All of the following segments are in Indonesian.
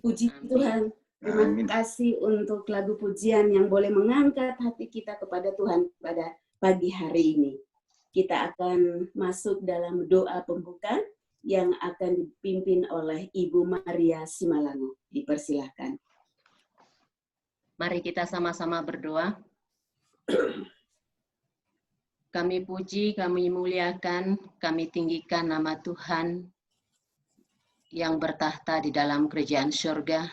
Puji Tuhan. Terima kasih untuk lagu pujian yang boleh mengangkat hati kita kepada Tuhan pada pagi hari ini. Kita akan masuk dalam doa pembuka yang akan dipimpin oleh Ibu Maria Simalango. Dipersilahkan. Mari kita sama-sama berdoa. Kami puji, kami muliakan, kami tinggikan nama Tuhan yang bertahta di dalam kerajaan surga.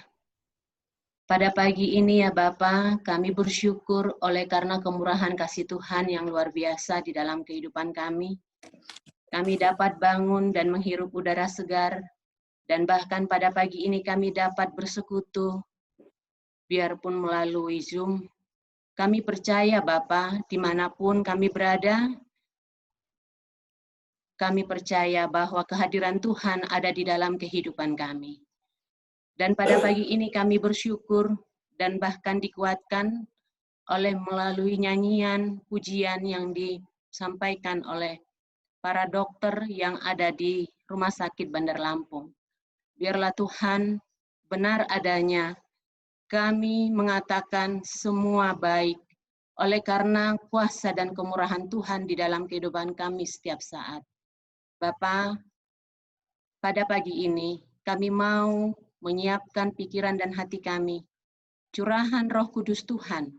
Pada pagi ini ya Bapa, kami bersyukur oleh karena kemurahan kasih Tuhan yang luar biasa di dalam kehidupan kami. Kami dapat bangun dan menghirup udara segar, dan bahkan pada pagi ini kami dapat bersekutu, biarpun melalui Zoom. Kami percaya Bapa, dimanapun kami berada, kami percaya bahwa kehadiran Tuhan ada di dalam kehidupan kami. Dan pada pagi ini kami bersyukur dan bahkan dikuatkan melalui nyanyian, pujian yang disampaikan oleh para dokter yang ada di Rumah Sakit Bandar Lampung. Biarlah Tuhan benar adanya kami mengatakan semua baik oleh karena kuasa dan kemurahan Tuhan di dalam kehidupan kami setiap saat. Bapa, pada pagi ini kami mau menyiapkan pikiran dan hati kami, curahan Roh Kudus Tuhan,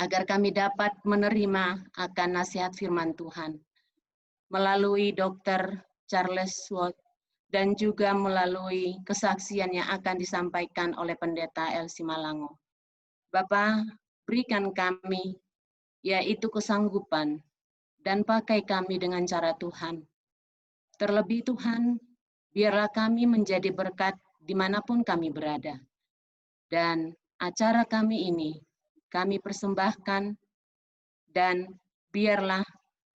agar kami dapat menerima akan nasihat firman Tuhan, melalui Dr. Charles Watt, dan juga melalui kesaksian yang akan disampaikan oleh Pendeta El Simalango. Bapa, berikan kami, yaitu kesanggupan, dan pakai kami dengan cara Tuhan. Terlebih Tuhan, biarlah kami menjadi berkat dimanapun kami berada. Dan acara kami ini, kami persembahkan, dan biarlah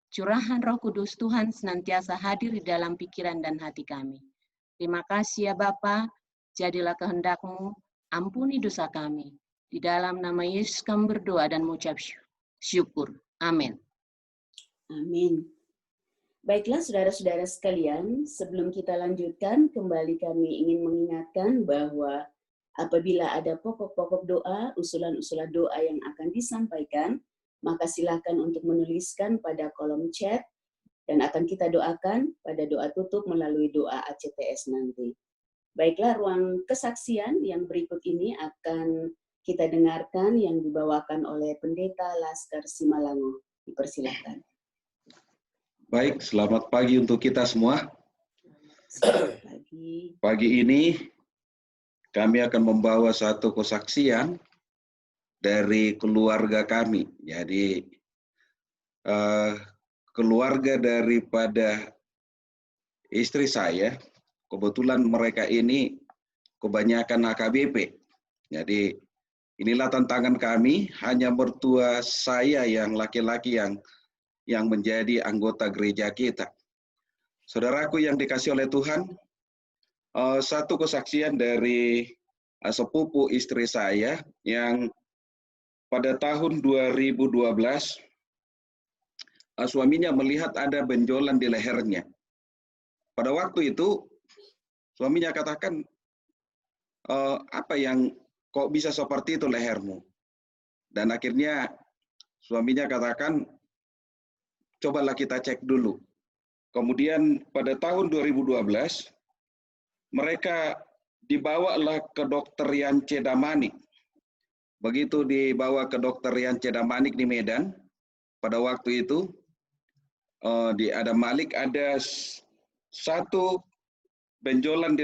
curahan Roh Kudus Tuhan senantiasa hadir di dalam pikiran dan hati kami. Terima kasih ya Bapa, jadilah kehendak-Mu, ampuni dosa kami. Di dalam nama Yesus kami berdoa dan mengucap syukur. Amin. Amin. Baiklah saudara-saudara sekalian, sebelum kita lanjutkan, kembali kami ingin mengingatkan bahwa apabila ada pokok-pokok doa, usulan-usulan doa yang akan disampaikan, maka silakan untuk menuliskan pada kolom chat, dan akan kita doakan pada doa tutup melalui doa ACTS nanti. Baiklah, ruang kesaksian yang berikut ini akan kita dengarkan yang dibawakan oleh Pendeta Laskar Simalango. Dipersilakan. Baik, selamat pagi untuk kita semua. Selamat pagi. Pagi ini kami akan membawa satu kesaksian dari keluarga kami. Jadi keluarga daripada istri saya, kebetulan mereka ini kebanyakan AKBP. Jadi inilah tantangan kami, hanya mertua saya yang laki-laki yang menjadi anggota gereja kita. Saudaraku yang dikasih oleh Tuhan, satu kesaksian dari sepupu istri saya yang pada tahun 2012 suaminya melihat ada benjolan di lehernya. Pada waktu itu suaminya katakan, apa yang kok bisa seperti itu lehermu? Dan akhirnya suaminya katakan, cobalah kita cek dulu. Kemudian pada tahun 2012, mereka dibawalah ke dokter Yance Damanik. Begitu dibawa ke dokter Yance Damanik di Medan, pada waktu itu di Adam Malik ada satu benjolan di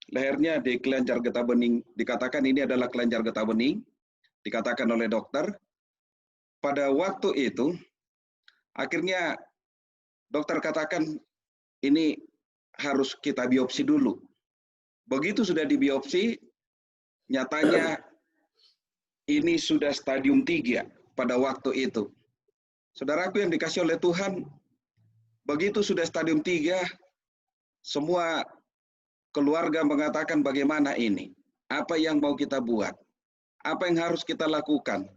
lehernya di kelenjar getah bening. Dikatakan ini adalah kelenjar getah bening, dikatakan oleh dokter. Pada waktu itu, akhirnya dokter katakan ini harus kita biopsi dulu. Begitu sudah dibiopsi, nyatanya ini sudah stadium 3 pada waktu itu. Saudaraku yang dikasih oleh Tuhan, begitu sudah stadium 3, semua keluarga mengatakan bagaimana ini? Apa yang mau kita buat? Apa yang harus kita lakukan?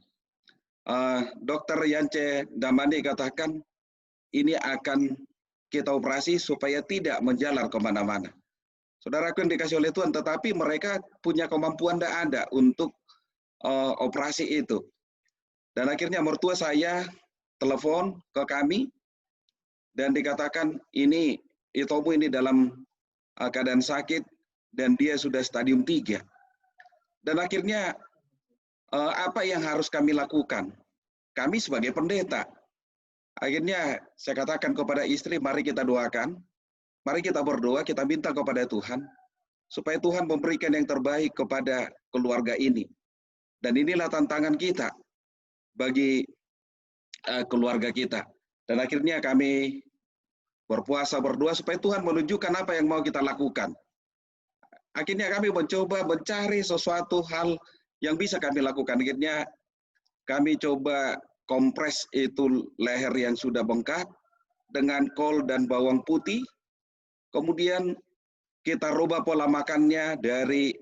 Dokter Yance Damani katakan, ini akan kita operasi supaya tidak menjalar kemana-mana. Saudaraku yang dikasih oleh Tuhan, tetapi mereka punya kemampuan tidak ada untuk operasi itu. Dan akhirnya mertua saya telepon ke kami dan dikatakan ini Itomu ini dalam keadaan sakit dan dia sudah stadium 3. Dan akhirnya apa yang harus kami lakukan? Kami sebagai pendeta. Akhirnya saya katakan kepada istri, mari kita doakan, mari kita berdoa, kita minta kepada Tuhan, supaya Tuhan memberikan yang terbaik kepada keluarga ini. Dan inilah tantangan kita bagi keluarga kita. Dan akhirnya kami berpuasa, berdoa supaya Tuhan menunjukkan apa yang mau kita lakukan. Akhirnya kami mencoba mencari sesuatu hal yang bisa kami lakukan. Akhirnya kami coba kompres itu leher yang sudah bengkak dengan kol dan bawang putih. Kemudian kita rubah pola makannya dari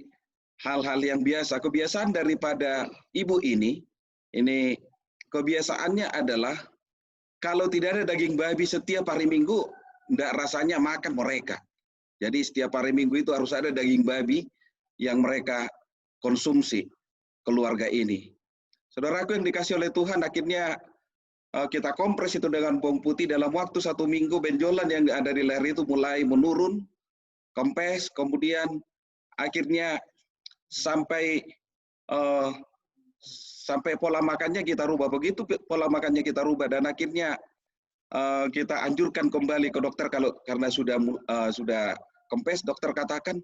hal-hal yang biasa. Kebiasaan daripada ibu ini kebiasaannya adalah kalau tidak ada daging babi setiap hari Minggu, tidak rasanya makan mereka. Jadi setiap hari Minggu itu harus ada daging babi yang mereka konsumsi, keluarga ini. Saudaraku yang dikasih oleh Tuhan, akhirnya kita kompres itu dengan bawang putih. Dalam waktu 1 minggu, benjolan yang ada di leher itu mulai menurun, kempes, kemudian akhirnya sampai pola makannya kita rubah. Begitu pola makannya kita rubah, dan akhirnya kita anjurkan kembali ke dokter karena sudah kempes. Dokter katakan,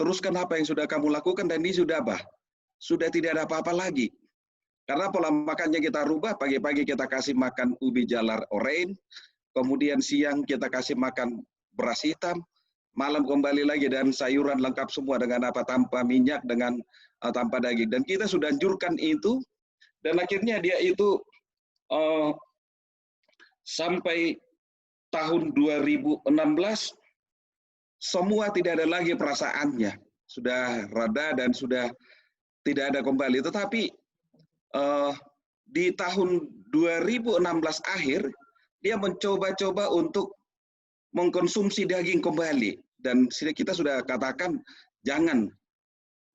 teruskan apa yang sudah kamu lakukan, dan ini sudah apa? Sudah tidak ada apa-apa lagi. Karena pola makannya kita rubah, pagi-pagi kita kasih makan ubi jalar oren, kemudian siang kita kasih makan beras hitam, malam kembali lagi dan sayuran lengkap semua dengan apa, tanpa minyak, dengan tanpa daging. Dan kita sudah anjurkan itu, dan akhirnya dia itu sampai tahun 2016 semua tidak ada lagi perasaannya, sudah reda dan sudah tidak ada kembali. Tetapi di tahun 2016 akhir dia mencoba-coba untuk mengkonsumsi daging kembali, dan kita sudah katakan jangan.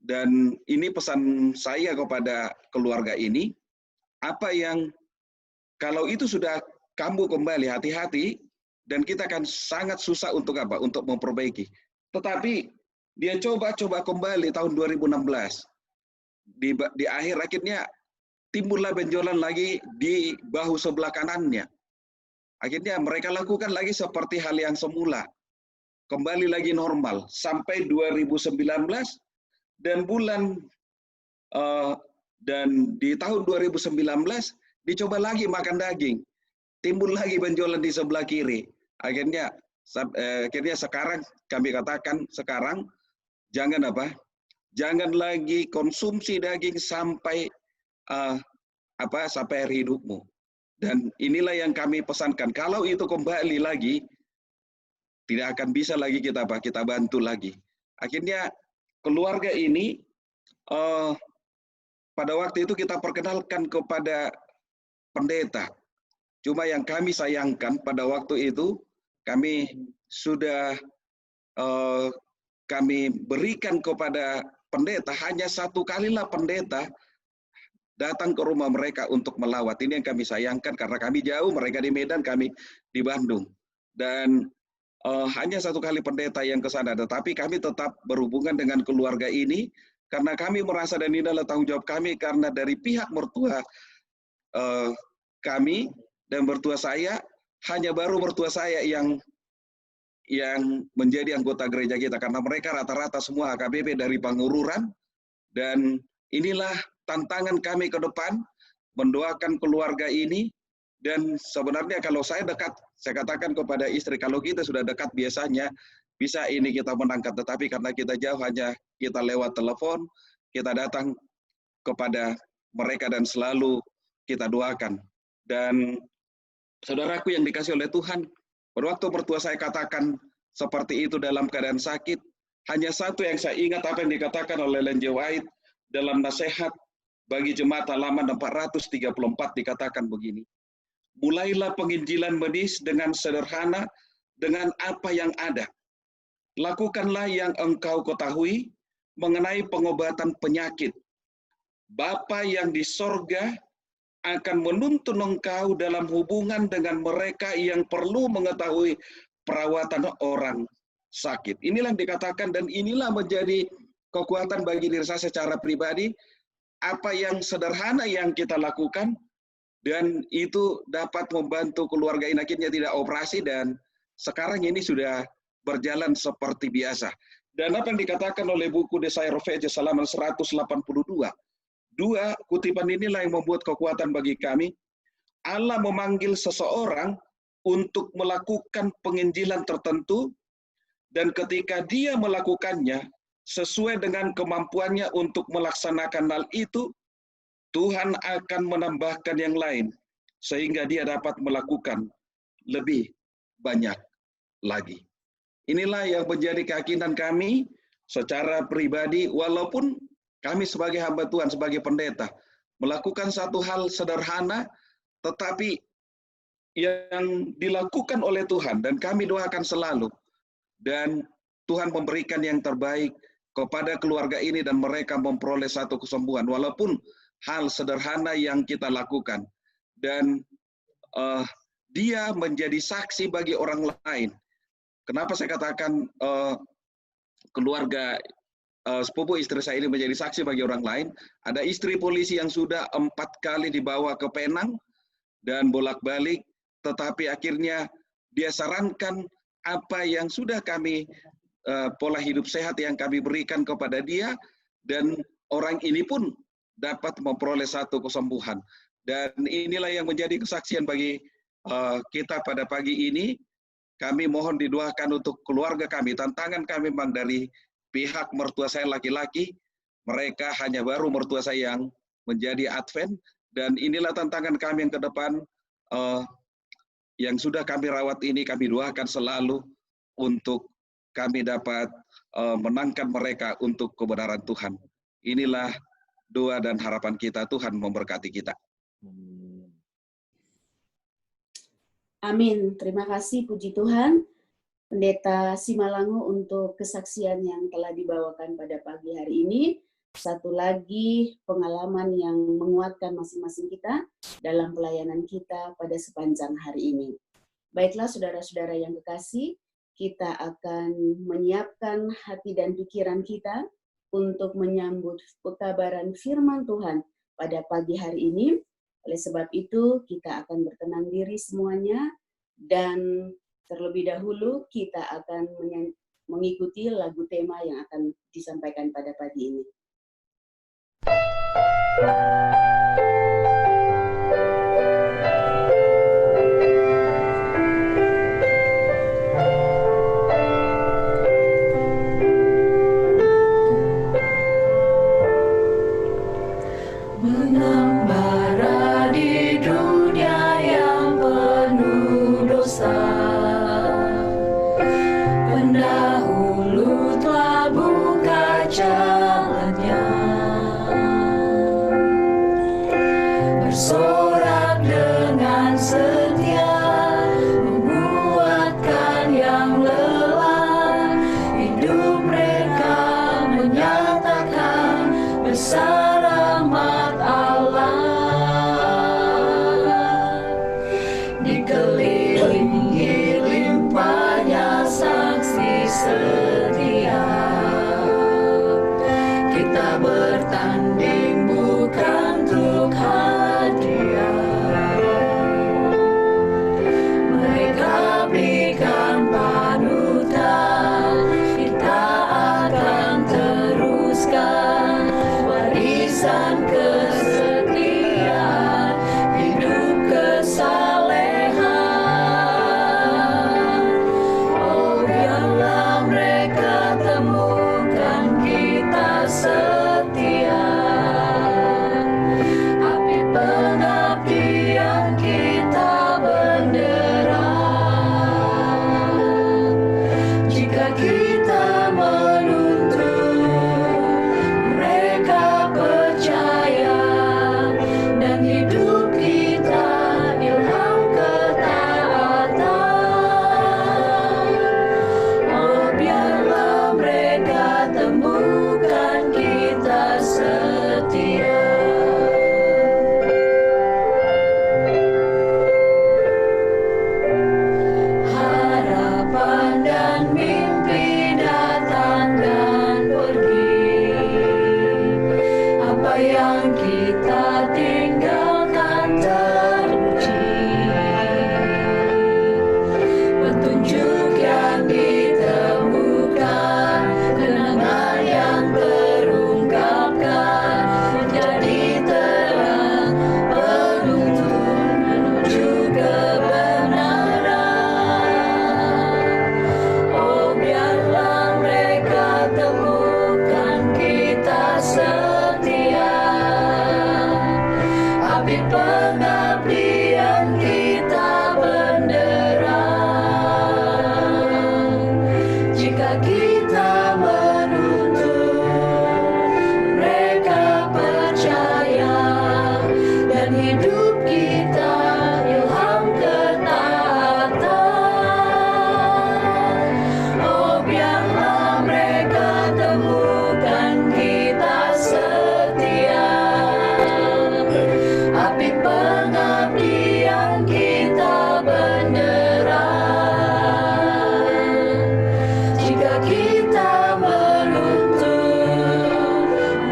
Dan ini pesan saya kepada keluarga ini, apa yang kalau itu sudah kambuh kembali, hati-hati, dan kita akan sangat susah untuk apa? Untuk memperbaiki. Tetapi dia coba-coba kembali tahun 2016. Di akhir akhirnya timbullah benjolan lagi di bahu sebelah kanannya. Akhirnya mereka lakukan lagi seperti hal yang semula. Kembali lagi normal sampai 2019 dan di tahun 2019 dicoba lagi makan daging. Timbul lagi benjolan di sebelah kiri. Akhirnya sekarang kami katakan sekarang jangan apa? Jangan lagi konsumsi daging sampai sampai akhir hidupmu. Dan inilah yang kami pesankan. Kalau itu kembali lagi, tidak akan bisa lagi kita bantu lagi. Akhirnya keluarga ini pada waktu itu kita perkenalkan kepada pendeta. Cuma yang kami sayangkan pada waktu itu kami sudah kami berikan kepada pendeta, hanya 1 kalilah pendeta datang ke rumah mereka untuk melawat. Ini yang kami sayangkan karena kami jauh, mereka di Medan, kami di Bandung. Dan hanya 1 kali pendeta yang ke sana, tetapi kami tetap berhubungan dengan keluarga ini karena kami merasa, dan ini adalah tanggung jawab kami, karena dari pihak mertua kami dan mertua saya, hanya baru mertua saya yang menjadi anggota gereja kita, karena mereka rata-rata semua HKBP dari Pangururan. Dan inilah tantangan kami ke depan, mendoakan keluarga ini. Dan sebenarnya kalau saya dekat, saya katakan kepada istri, kalau kita sudah dekat biasanya bisa ini kita menangkap, tetapi karena kita jauh, hanya kita lewat telepon, kita datang kepada mereka dan selalu kita doakan. Dan saudaraku yang dikasih oleh Tuhan, waktu mertua saya katakan seperti itu dalam keadaan sakit, hanya satu yang saya ingat, apa yang dikatakan oleh Ellen G. White dalam nasihat bagi jemaat halaman 434, dikatakan begini, mulailah penginjilan medis dengan sederhana, dengan apa yang ada. lakukanlah yang engkau ketahui mengenai pengobatan penyakit. Bapa yang di sorga akan menuntun engkau dalam hubungan dengan mereka yang perlu mengetahui perawatan orang sakit. Inilah yang dikatakan, dan inilah menjadi kekuatan bagi diri saya secara pribadi. Apa yang sederhana yang kita lakukan, dan itu dapat membantu keluarga ini akhirnya tidak operasi, dan sekarang ini sudah berjalan seperti biasa. Dan apa yang dikatakan oleh buku Desire of Faith halaman 182. Dua kutipan inilah yang membuat kekuatan bagi kami. Allah memanggil seseorang untuk melakukan penginjilan tertentu, dan ketika dia melakukannya sesuai dengan kemampuannya untuk melaksanakan hal itu, Tuhan akan menambahkan yang lain sehingga dia dapat melakukan lebih banyak lagi. Inilah yang menjadi keyakinan kami secara pribadi, walaupun kami sebagai hamba Tuhan, sebagai pendeta, melakukan satu hal sederhana, tetapi yang dilakukan oleh Tuhan, dan kami doakan selalu, dan Tuhan memberikan yang terbaik kepada keluarga ini, dan mereka memperoleh satu kesembuhan, walaupun hal sederhana yang kita lakukan. Dan dia menjadi saksi bagi orang lain. Kenapa saya katakan keluarga sepupu istri saya ini menjadi saksi bagi orang lain? Ada istri polisi yang sudah 4 kali dibawa ke Penang dan bolak-balik, tetapi akhirnya dia sarankan apa yang sudah kami pola hidup sehat yang kami berikan kepada dia, dan orang ini pun dapat memperoleh satu kesembuhan. Dan inilah yang menjadi kesaksian bagi kita pada pagi ini. Kami mohon didoakan untuk keluarga kami. Tantangan kami memang dari pihak mertua saya laki-laki, mereka hanya baru mertua saya yang menjadi Advent, dan inilah tantangan kami yang ke depan, yang sudah kami rawat ini, kami doakan selalu untuk kami dapat menangkan mereka untuk kebenaran Tuhan. Inilah doa dan harapan kita. Tuhan memberkati kita. Amin. Terima kasih, puji Tuhan, Pendeta Simalangu, untuk kesaksian yang telah dibawakan pada pagi hari ini. Satu lagi pengalaman yang menguatkan masing-masing kita dalam pelayanan kita pada sepanjang hari ini. Baiklah saudara-saudara yang kekasih, kita akan menyiapkan hati dan pikiran kita untuk menyambut pekabaran firman Tuhan pada pagi hari ini. Oleh sebab itu, kita akan bertenang diri semuanya, dan terlebih dahulu kita akan mengikuti lagu tema yang akan disampaikan pada pagi ini. Mengembara di dunia yang penuh dosa, pendahulu telah buka jalannya, bersorak dengan setia, menguatkan yang lelah, hidup mereka menyatakan besar rahmat Allah, dikelilingi limpahnya saksi setia. Kita bertanding bukan untuk hadiah, mereka berikan panutan, kita akan teruskan. Mari kita menuntut, mereka percaya, dan hidup kita ilham ketaatan. Oh, biarlah mereka temukan kita setia, api pengabdian kita benderang. Jika kita menuntut,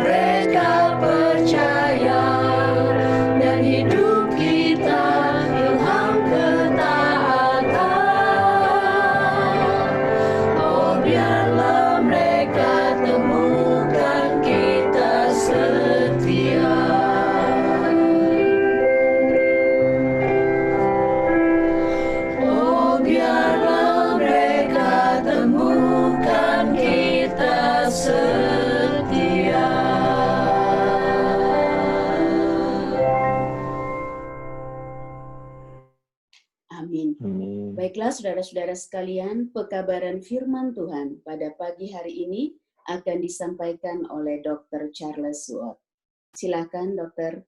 mereka percaya, dan hidup kita ilham ketaatan. Oh, biarlah mereka temukan kita setia. Oh, biarlah mereka temukan kita setia. Amin. Amin. Baiklah saudara-saudara sekalian, pekabaran firman Tuhan pada pagi hari ini akan disampaikan oleh Dr. Charles Watt. Silakan dokter.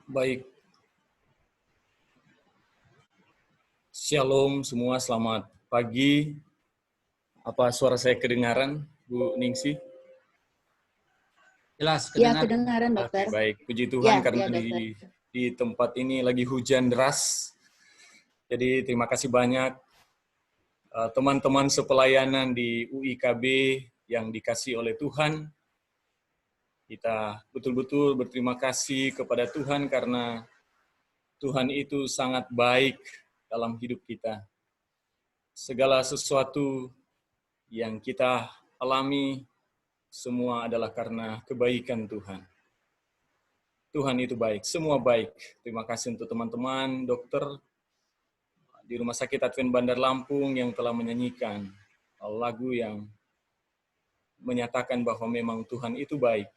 Baik. Shalom semua, selamat pagi. Apa suara saya kedengaran, Bu Ningsi? Jelas, Ya, kedengar. kedengaran dokter. Oke, baik. Puji Tuhan Ya, karena ya, dokter. di tempat ini lagi hujan deras. Jadi terima kasih banyak teman-teman sepelayanan di UIKB yang dikasih oleh Tuhan. Kita betul-betul berterima kasih kepada Tuhan karena Tuhan itu sangat baik dalam hidup kita. Segala sesuatu yang kita alami semua adalah karena kebaikan Tuhan. Tuhan itu baik, semua baik. Terima kasih untuk teman-teman dokter di Rumah Sakit Advent Bandar Lampung yang telah menyanyikan lagu yang menyatakan bahwa memang Tuhan itu baik.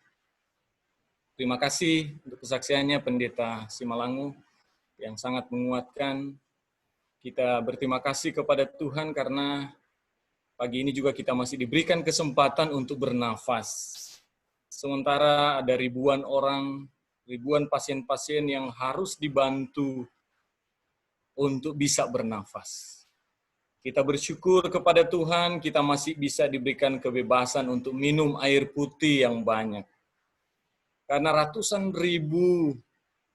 Terima kasih untuk kesaksiannya Pendeta Simalangu yang sangat menguatkan. Kita berterima kasih kepada Tuhan karena pagi ini juga kita masih diberikan kesempatan untuk bernafas. Sementara ada ribuan orang, ribuan pasien-pasien yang harus dibantu untuk bisa bernafas. Kita bersyukur kepada Tuhan, kita masih bisa diberikan kebebasan untuk minum air putih yang banyak. Karena ratusan ribu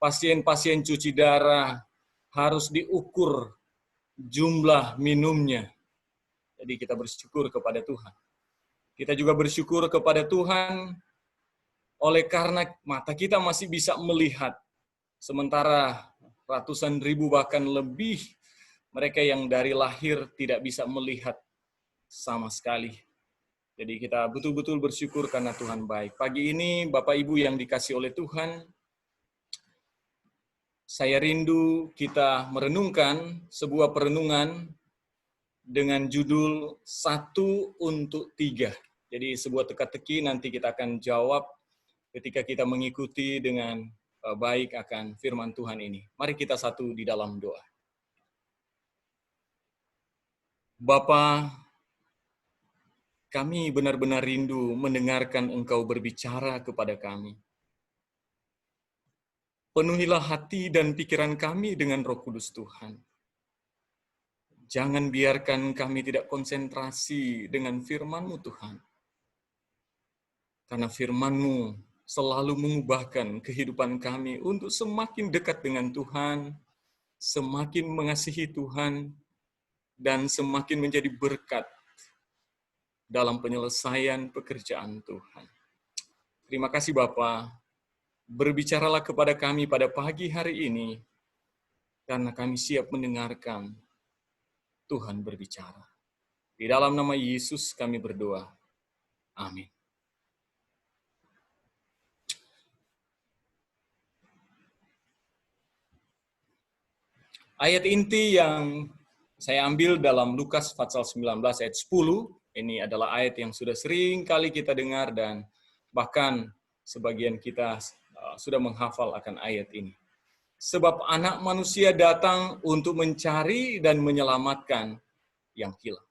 pasien-pasien cuci darah harus diukur jumlah minumnya. Jadi kita bersyukur kepada Tuhan. Kita juga bersyukur kepada Tuhan oleh karena mata kita masih bisa melihat. Sementara ratusan ribu bahkan lebih mereka yang dari lahir tidak bisa melihat sama sekali. Jadi kita betul-betul bersyukur karena Tuhan baik. Pagi ini Bapak Ibu yang dikasih oleh Tuhan, saya rindu kita merenungkan sebuah perenungan dengan judul 1 untuk 3. Jadi sebuah teka-teki nanti kita akan jawab ketika kita mengikuti dengan baik akan firman Tuhan ini. Mari kita satu di dalam doa. Bapa, kami benar-benar rindu mendengarkan Engkau berbicara kepada kami. Penuhilah hati dan pikiran kami dengan Roh Kudus Tuhan. Jangan biarkan kami tidak konsentrasi dengan firman-Mu Tuhan. Karena firman-Mu selalu mengubahkan kehidupan kami untuk semakin dekat dengan Tuhan, semakin mengasihi Tuhan, dan semakin menjadi berkat dalam penyelesaian pekerjaan Tuhan. Terima kasih Bapa. Berbicaralah kepada kami pada pagi hari ini, karena kami siap mendengarkan Tuhan berbicara. Di dalam nama Yesus kami berdoa. Amin. Ayat inti yang saya ambil dalam Lukas pasal 19 ayat 10, ini adalah ayat yang sudah sering kali kita dengar dan bahkan sebagian kita sudah menghafal akan ayat ini. Sebab anak manusia datang untuk mencari dan menyelamatkan yang hilang.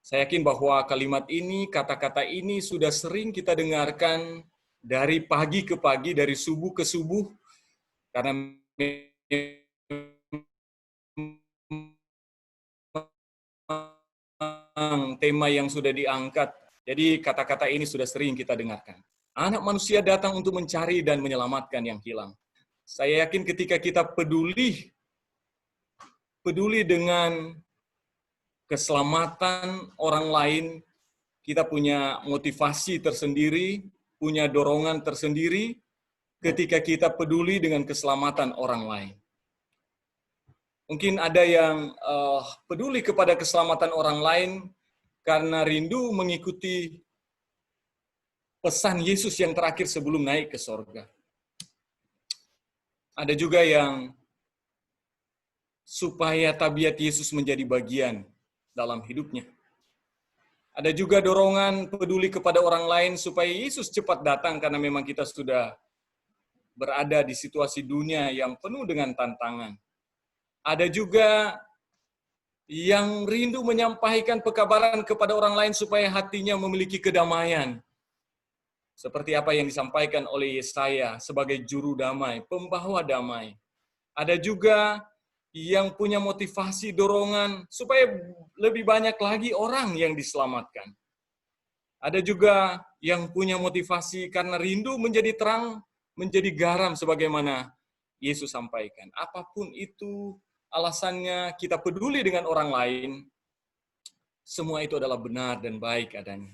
Saya yakin bahwa kalimat ini, kata-kata ini sudah sering kita dengarkan dari pagi ke pagi, dari subuh ke subuh, karena tema yang sudah diangkat. Jadi kata-kata ini sudah sering kita dengarkan. Anak manusia datang untuk mencari dan menyelamatkan yang hilang. Saya yakin ketika kita peduli dengan keselamatan orang lain, kita punya motivasi tersendiri, punya dorongan tersendiri ketika kita peduli dengan keselamatan orang lain. Mungkin ada yang peduli kepada keselamatan orang lain karena rindu mengikuti pesan Yesus yang terakhir sebelum naik ke sorga. Ada juga yang supaya tabiat Yesus menjadi bagian dalam hidupnya. Ada juga dorongan peduli kepada orang lain supaya Yesus cepat datang karena memang kita sudah berada di situasi dunia yang penuh dengan tantangan. Ada juga yang rindu menyampaikan pekabaran kepada orang lain supaya hatinya memiliki kedamaian. Seperti apa yang disampaikan oleh Yesaya sebagai juru damai, pembawa damai. Ada juga yang punya motivasi dorongan supaya lebih banyak lagi orang yang diselamatkan. Ada juga yang punya motivasi karena rindu menjadi terang, menjadi garam sebagaimana Yesus sampaikan. Apapun itu alasannya kita peduli dengan orang lain, semua itu adalah benar dan baik adanya.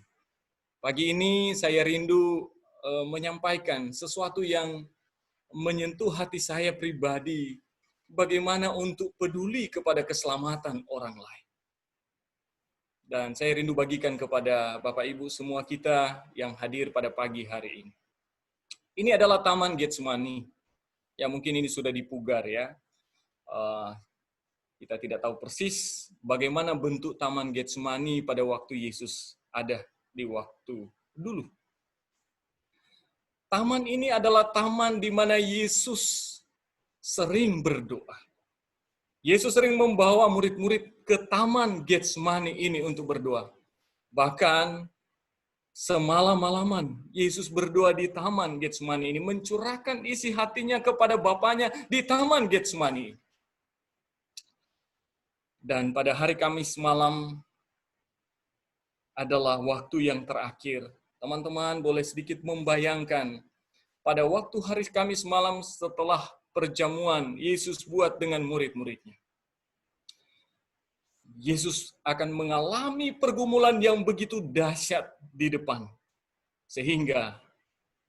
Pagi ini saya rindu menyampaikan sesuatu yang menyentuh hati saya pribadi, bagaimana untuk peduli kepada keselamatan orang lain. Dan saya rindu bagikan kepada Bapak Ibu semua kita yang hadir pada pagi hari ini. Ini adalah Taman Getsemani. Ya mungkin ini sudah dipugar ya. Kita tidak tahu persis bagaimana bentuk Taman Getsemani pada waktu Yesus ada di waktu dulu. Taman ini adalah taman di mana Yesus sering berdoa. Yesus sering membawa murid-murid ke Taman Getsemani ini untuk berdoa. Bahkan semalam-malaman Yesus berdoa di Taman Getsemani ini, mencurahkan isi hatinya kepada Bapanya di Taman Getsemani. Dan pada hari Kamis malam adalah waktu yang terakhir. Teman-teman boleh sedikit membayangkan pada waktu hari Kamis malam setelah perjamuan Yesus buat dengan murid-muridnya. Yesus akan mengalami pergumulan yang begitu dahsyat di depan. Sehingga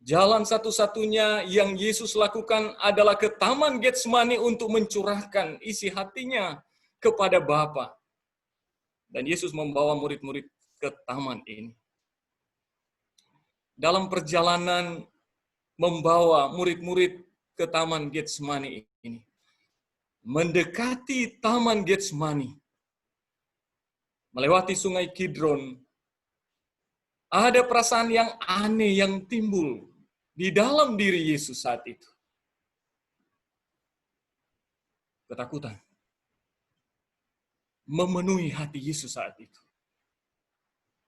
jalan satu-satunya yang Yesus lakukan adalah ke Taman Getsemani untuk mencurahkan isi hatinya kepada Bapa. Dan Yesus membawa murid-murid ke taman ini. Dalam perjalanan membawa murid-murid ke Taman Getsemani ini, mendekati Taman Getsemani, melewati Sungai Kidron, ada perasaan yang aneh yang timbul di dalam diri Yesus saat itu. Ketakutan memenuhi hati Yesus saat itu,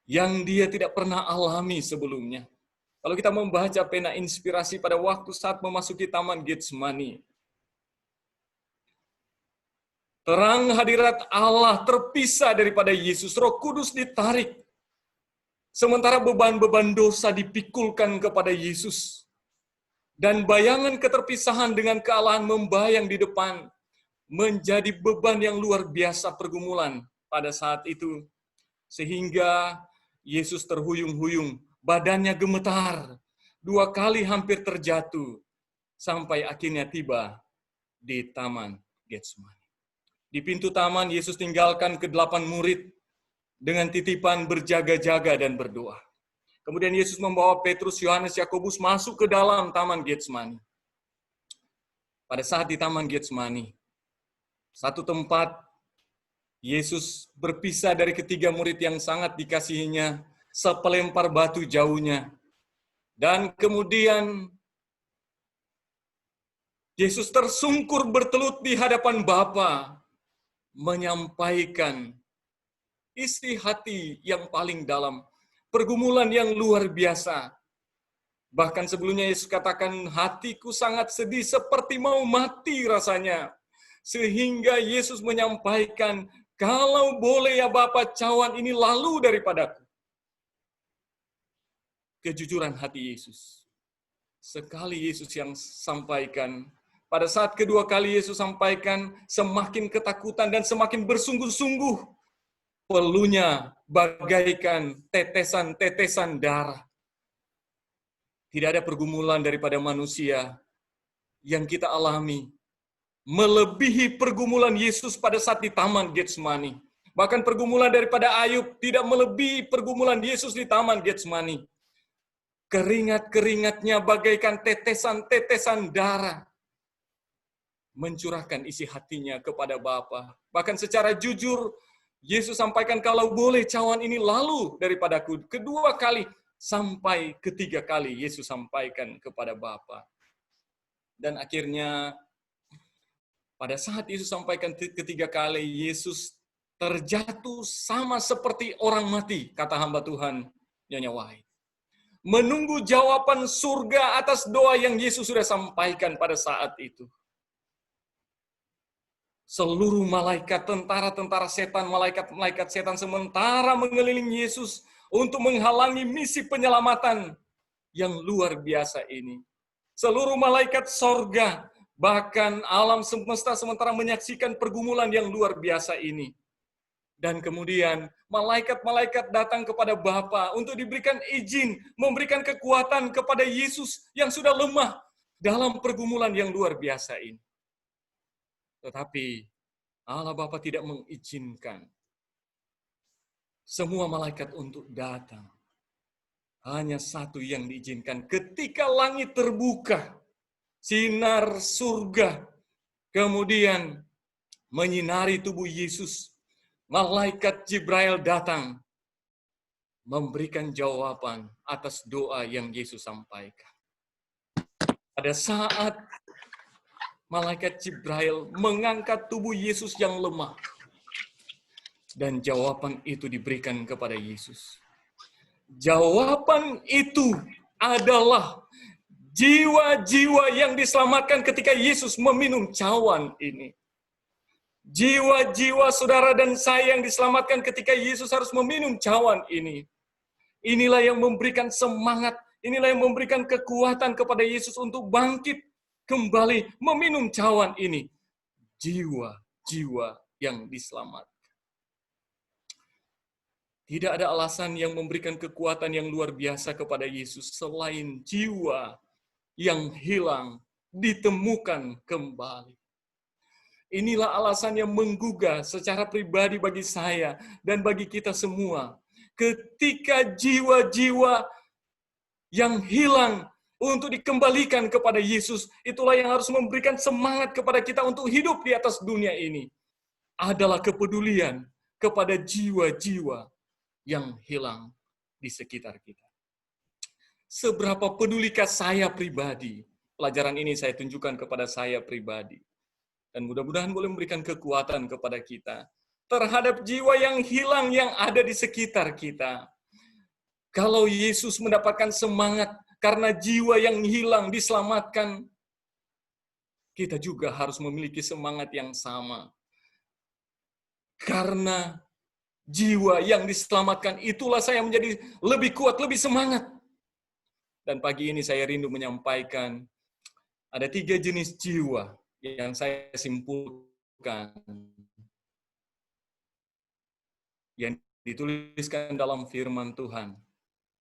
yang dia tidak pernah alami sebelumnya. Kalau kita membaca pena inspirasi pada waktu saat memasuki Taman Getsemani, terang hadirat Allah terpisah daripada Yesus, Roh Kudus ditarik. Sementara beban-beban dosa dipikulkan kepada Yesus. Dan bayangan keterpisahan dengan kealahan membayang di depan, menjadi beban yang luar biasa pergumulan pada saat itu. Sehingga Yesus terhuyung-huyung, badannya gemetar, 2 kali hampir terjatuh, sampai akhirnya tiba di Taman Getsemani. Di pintu taman, Yesus tinggalkan ke-8 murid dengan titipan berjaga-jaga dan berdoa. Kemudian Yesus membawa Petrus, Yohanes, Yakobus masuk ke dalam Taman Getsemani. Pada saat di Taman Getsemani, Satu tempat, Yesus berpisah dari ketiga murid yang sangat dikasihinya, sepelempar batu jauhnya. Dan kemudian Yesus tersungkur bertelut di hadapan Bapa, menyampaikan isi hati yang paling dalam, pergumulan yang luar biasa. Bahkan sebelumnya Yesus katakan, hatiku sangat sedih seperti mau mati rasanya. Sehingga Yesus menyampaikan, kalau boleh ya Bapa, cawan ini lalu daripadaku. Kejujuran hati Yesus. Sekali Yesus yang sampaikan, pada saat kedua kali Yesus sampaikan, semakin ketakutan dan semakin bersungguh-sungguh. Peluhnya bagaikan tetesan-tetesan darah. Tidak ada pergumulan daripada manusia yang kita alami melebihi pergumulan Yesus pada saat di Taman Getsemani. Bahkan pergumulan daripada Ayub tidak melebihi pergumulan Yesus di Taman Getsemani. Keringat-keringatnya bagaikan tetesan-tetesan darah. Mencurahkan isi hatinya kepada Bapa. Bahkan secara jujur, Yesus sampaikan, kalau boleh cawan ini lalu daripadaku. Kedua kali, sampai ketiga kali Yesus sampaikan kepada Bapa. Dan akhirnya, pada saat Yesus sampaikan ketiga kali, Yesus terjatuh sama seperti orang mati, kata hamba Tuhan, Nyonya Wahid. Menunggu jawaban surga atas doa yang Yesus sudah sampaikan pada saat itu. Seluruh malaikat, tentara-tentara setan, malaikat-malaikat setan sementara mengelilingi Yesus untuk menghalangi misi penyelamatan yang luar biasa ini. Seluruh malaikat sorga, bahkan alam semesta sementara menyaksikan pergumulan yang luar biasa ini. Dan kemudian malaikat-malaikat datang kepada Bapa untuk diberikan izin, memberikan kekuatan kepada Yesus yang sudah lemah dalam pergumulan yang luar biasa ini. Tetapi Allah Bapa tidak mengizinkan semua malaikat untuk datang. Hanya satu yang diizinkan. Ketika langit terbuka, sinar surga kemudian menyinari tubuh Yesus. Malaikat Jibril datang memberikan jawaban atas doa yang Yesus sampaikan. Pada saat Malaikat Jibril mengangkat tubuh Yesus yang lemah. Dan jawaban itu diberikan kepada Yesus. Jawaban itu adalah jiwa-jiwa yang diselamatkan ketika Yesus meminum cawan ini. Jiwa-jiwa saudara dan saya yang diselamatkan ketika Yesus harus meminum cawan ini. Inilah yang memberikan semangat, inilah yang memberikan kekuatan kepada Yesus untuk bangkit kembali meminum cawan ini. Jiwa-jiwa yang diselamatkan. Tidak ada alasan yang memberikan kekuatan yang luar biasa kepada Yesus selain jiwa yang hilang ditemukan kembali. Inilah alasan yang menggugah secara pribadi bagi saya dan bagi kita semua. Ketika jiwa-jiwa yang hilang untuk dikembalikan kepada Yesus, itulah yang harus memberikan semangat kepada kita untuk hidup di atas dunia ini. Adalah kepedulian kepada jiwa-jiwa yang hilang di sekitar kita. Seberapa pedulikah saya pribadi? Pelajaran ini saya tunjukkan kepada saya pribadi. Dan mudah-mudahan boleh memberikan kekuatan kepada kita terhadap jiwa yang hilang yang ada di sekitar kita. Kalau Yesus mendapatkan semangat karena jiwa yang hilang diselamatkan, kita juga harus memiliki semangat yang sama. Karena jiwa yang diselamatkan, itulah saya menjadi lebih kuat, lebih semangat. Dan pagi ini saya rindu menyampaikan, ada 3 jenis jiwa yang saya simpulkan. Yang dituliskan dalam firman Tuhan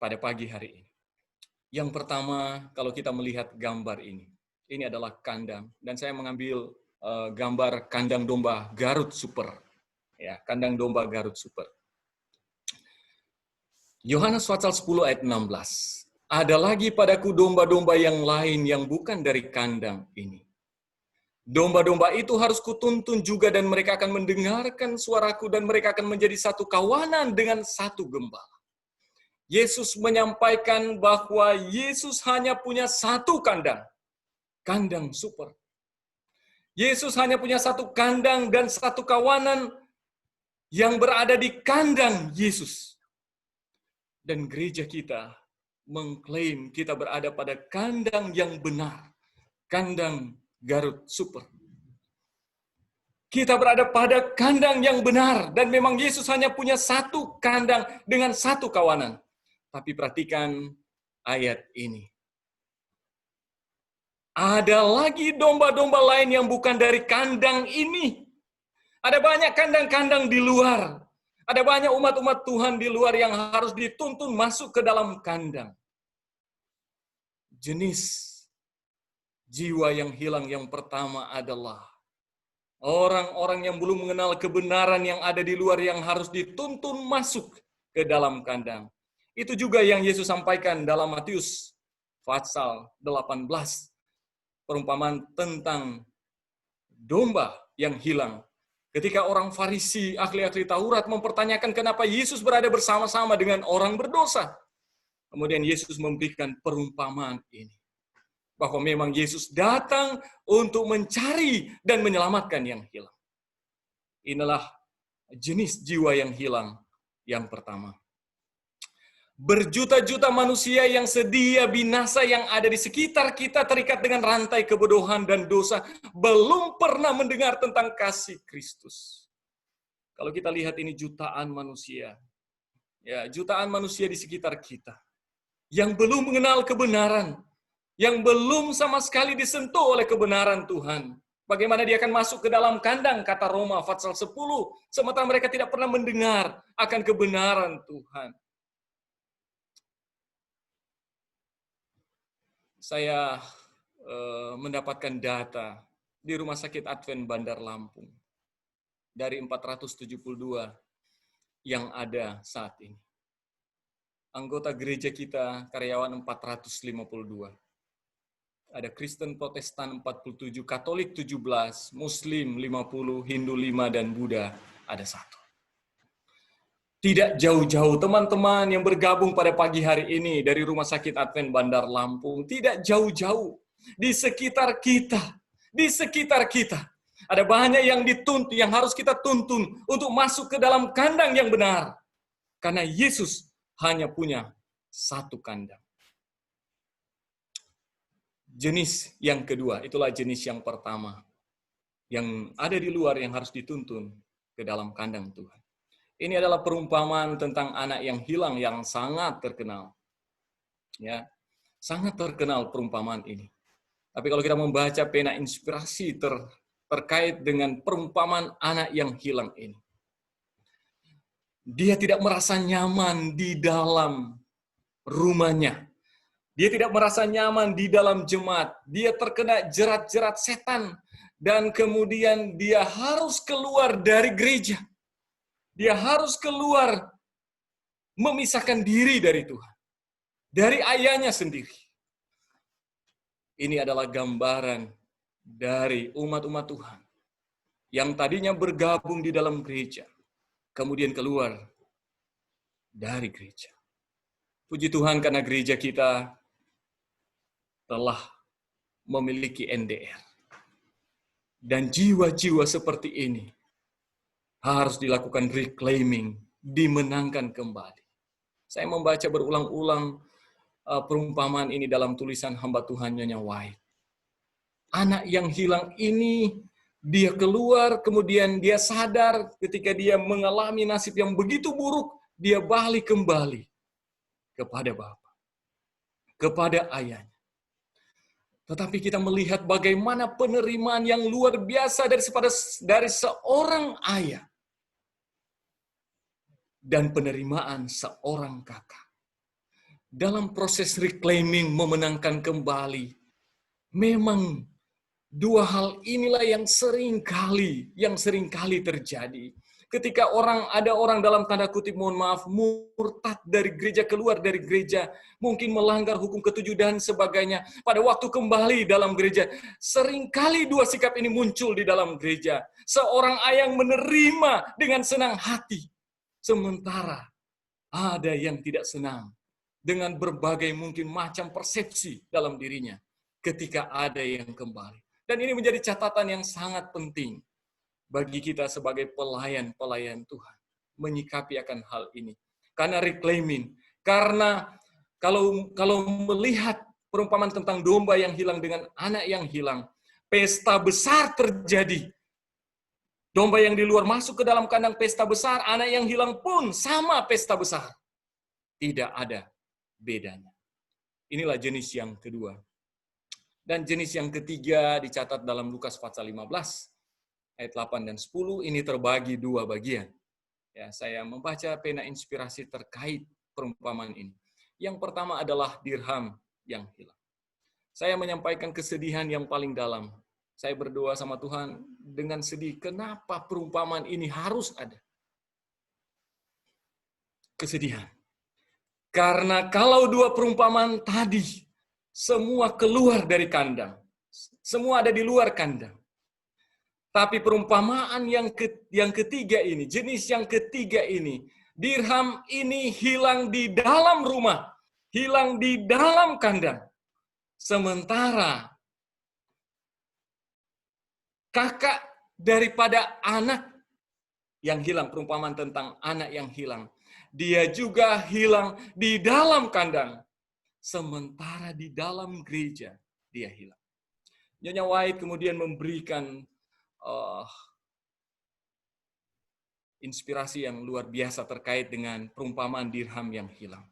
pada pagi hari ini. Yang pertama, kalau kita melihat gambar ini adalah kandang. Dan saya mengambil gambar kandang domba Garut Super. Ya, kandang domba Garut Super. Yohanes pasal 10 ayat 16. Ada lagi padaku domba-domba yang lain yang bukan dari kandang ini. Domba-domba itu harus kutuntun juga dan mereka akan mendengarkan suaraku dan mereka akan menjadi satu kawanan dengan satu gembala. Yesus menyampaikan bahwa Yesus hanya punya satu kandang. Kandang super. Yesus hanya punya satu kandang dan satu kawanan yang berada di kandang Yesus. Dan gereja kita mengklaim kita berada pada kandang yang benar. Kandang Garut Super. Kita berada pada kandang yang benar dan memang Yesus hanya punya satu kandang dengan satu kawanan. Tapi perhatikan ayat ini. Ada lagi domba-domba lain yang bukan dari kandang ini. Ada banyak kandang-kandang di luar. Ada banyak umat-umat Tuhan di luar yang harus dituntun masuk ke dalam kandang. Jenis jiwa yang hilang yang pertama adalah orang-orang yang belum mengenal kebenaran yang ada di luar yang harus dituntun masuk ke dalam kandang. Itu juga yang Yesus sampaikan dalam Matius pasal 18. Perumpamaan tentang domba yang hilang. Ketika orang Farisi, ahli-ahli Taurat mempertanyakan kenapa Yesus berada bersama-sama dengan orang berdosa. Kemudian Yesus memberikan perumpamaan ini. Bahwa memang Yesus datang untuk mencari dan menyelamatkan yang hilang. Inilah jenis jiwa yang hilang yang pertama. Berjuta-juta manusia yang sedia binasa yang ada di sekitar kita terikat dengan rantai kebodohan dan dosa belum pernah mendengar tentang kasih Kristus. Kalau kita lihat ini jutaan manusia. Ya, jutaan manusia di sekitar kita yang belum mengenal kebenaran, yang belum sama sekali disentuh oleh kebenaran Tuhan. Bagaimana dia akan masuk ke dalam kandang, kata Roma pasal 10, sementara mereka tidak pernah mendengar akan kebenaran Tuhan. Saya mendapatkan data di Rumah Sakit Advent Bandar Lampung dari 472 yang ada saat ini. Anggota gereja kita karyawan 452. Ada Kristen Protestan 47, Katolik 17, Muslim 50, Hindu 5, dan Buddha ada 1. Tidak jauh-jauh teman-teman yang bergabung pada pagi hari ini dari Rumah Sakit Advent Bandar Lampung, tidak jauh-jauh di sekitar kita, ada banyak yang dituntun, yang harus kita tuntun untuk masuk ke dalam kandang yang benar. Karena Yesus hanya punya satu kandang. Jenis yang kedua, itulah jenis yang pertama. Yang ada di luar yang harus dituntun ke dalam kandang Tuhan. Ini adalah perumpamaan tentang anak yang hilang yang sangat terkenal. Ya, sangat terkenal perumpamaan ini. Tapi kalau kita membaca pena inspirasi terkait dengan perumpamaan anak yang hilang ini. Dia tidak merasa nyaman di dalam rumahnya. Dia tidak merasa nyaman di dalam jemaat. Dia terkena jerat-jerat setan. Dan kemudian dia harus keluar dari gereja. Dia harus keluar memisahkan diri dari Tuhan. Dari ayahnya sendiri. Ini adalah gambaran dari umat-umat Tuhan. Yang tadinya bergabung di dalam gereja. Kemudian keluar dari gereja. Puji Tuhan karena gereja kita telah memiliki NDR. Dan jiwa-jiwa seperti ini harus dilakukan reclaiming, dimenangkan kembali. Saya membaca berulang-ulang perumpamaan ini dalam tulisan hamba Tuhan Nyonya White. Anak yang hilang ini, dia keluar, kemudian dia sadar ketika dia mengalami nasib yang begitu buruk, dia balik kembali kepada Bapa, kepada ayahnya. Tetapi kita melihat bagaimana penerimaan yang luar biasa dari seorang ayah dan penerimaan seorang kakak. Dalam proses reclaiming, memenangkan kembali, memang dua hal inilah yang sering kali terjadi. Ketika ada orang dalam tanda kutip, mohon maaf, murtad dari gereja, keluar dari gereja, mungkin melanggar hukum ketujuh dan sebagainya. Pada waktu kembali dalam gereja, seringkali dua sikap ini muncul di dalam gereja. Seorang ayah menerima dengan senang hati, sementara ada yang tidak senang dengan berbagai mungkin macam persepsi dalam dirinya ketika ada yang kembali. Dan ini menjadi catatan yang sangat penting bagi kita sebagai pelayan-pelayan Tuhan, menyikapi akan hal ini. Karena reclaiming, karena kalau melihat perumpamaan tentang domba yang hilang dengan anak yang hilang, pesta besar terjadi. Domba yang di luar masuk ke dalam kandang, pesta besar, anak yang hilang pun sama pesta besar. Tidak ada bedanya. Inilah jenis yang kedua. Dan jenis yang ketiga dicatat dalam Lukas pasal 15. Ayat 8 dan 10 ini terbagi dua bagian. Ya, saya membaca pena inspirasi terkait perumpamaan ini. Yang pertama adalah dirham yang hilang. Saya menyampaikan kesedihan yang paling dalam. Saya berdoa sama Tuhan dengan sedih, kenapa perumpamaan ini harus ada? Kesedihan. Karena kalau dua perumpamaan tadi, semua keluar dari kandang. Semua ada di luar kandang. Tapi perumpamaan yang ketiga ini, jenis yang ketiga ini, dirham ini hilang di dalam rumah, hilang di dalam kandang. Sementara kakak daripada anak yang hilang, perumpamaan tentang anak yang hilang, dia juga hilang di dalam kandang. Sementara di dalam gereja, dia hilang. Nyonya White kemudian memberikan inspirasi yang luar biasa terkait dengan perumpamaan dirham yang hilang.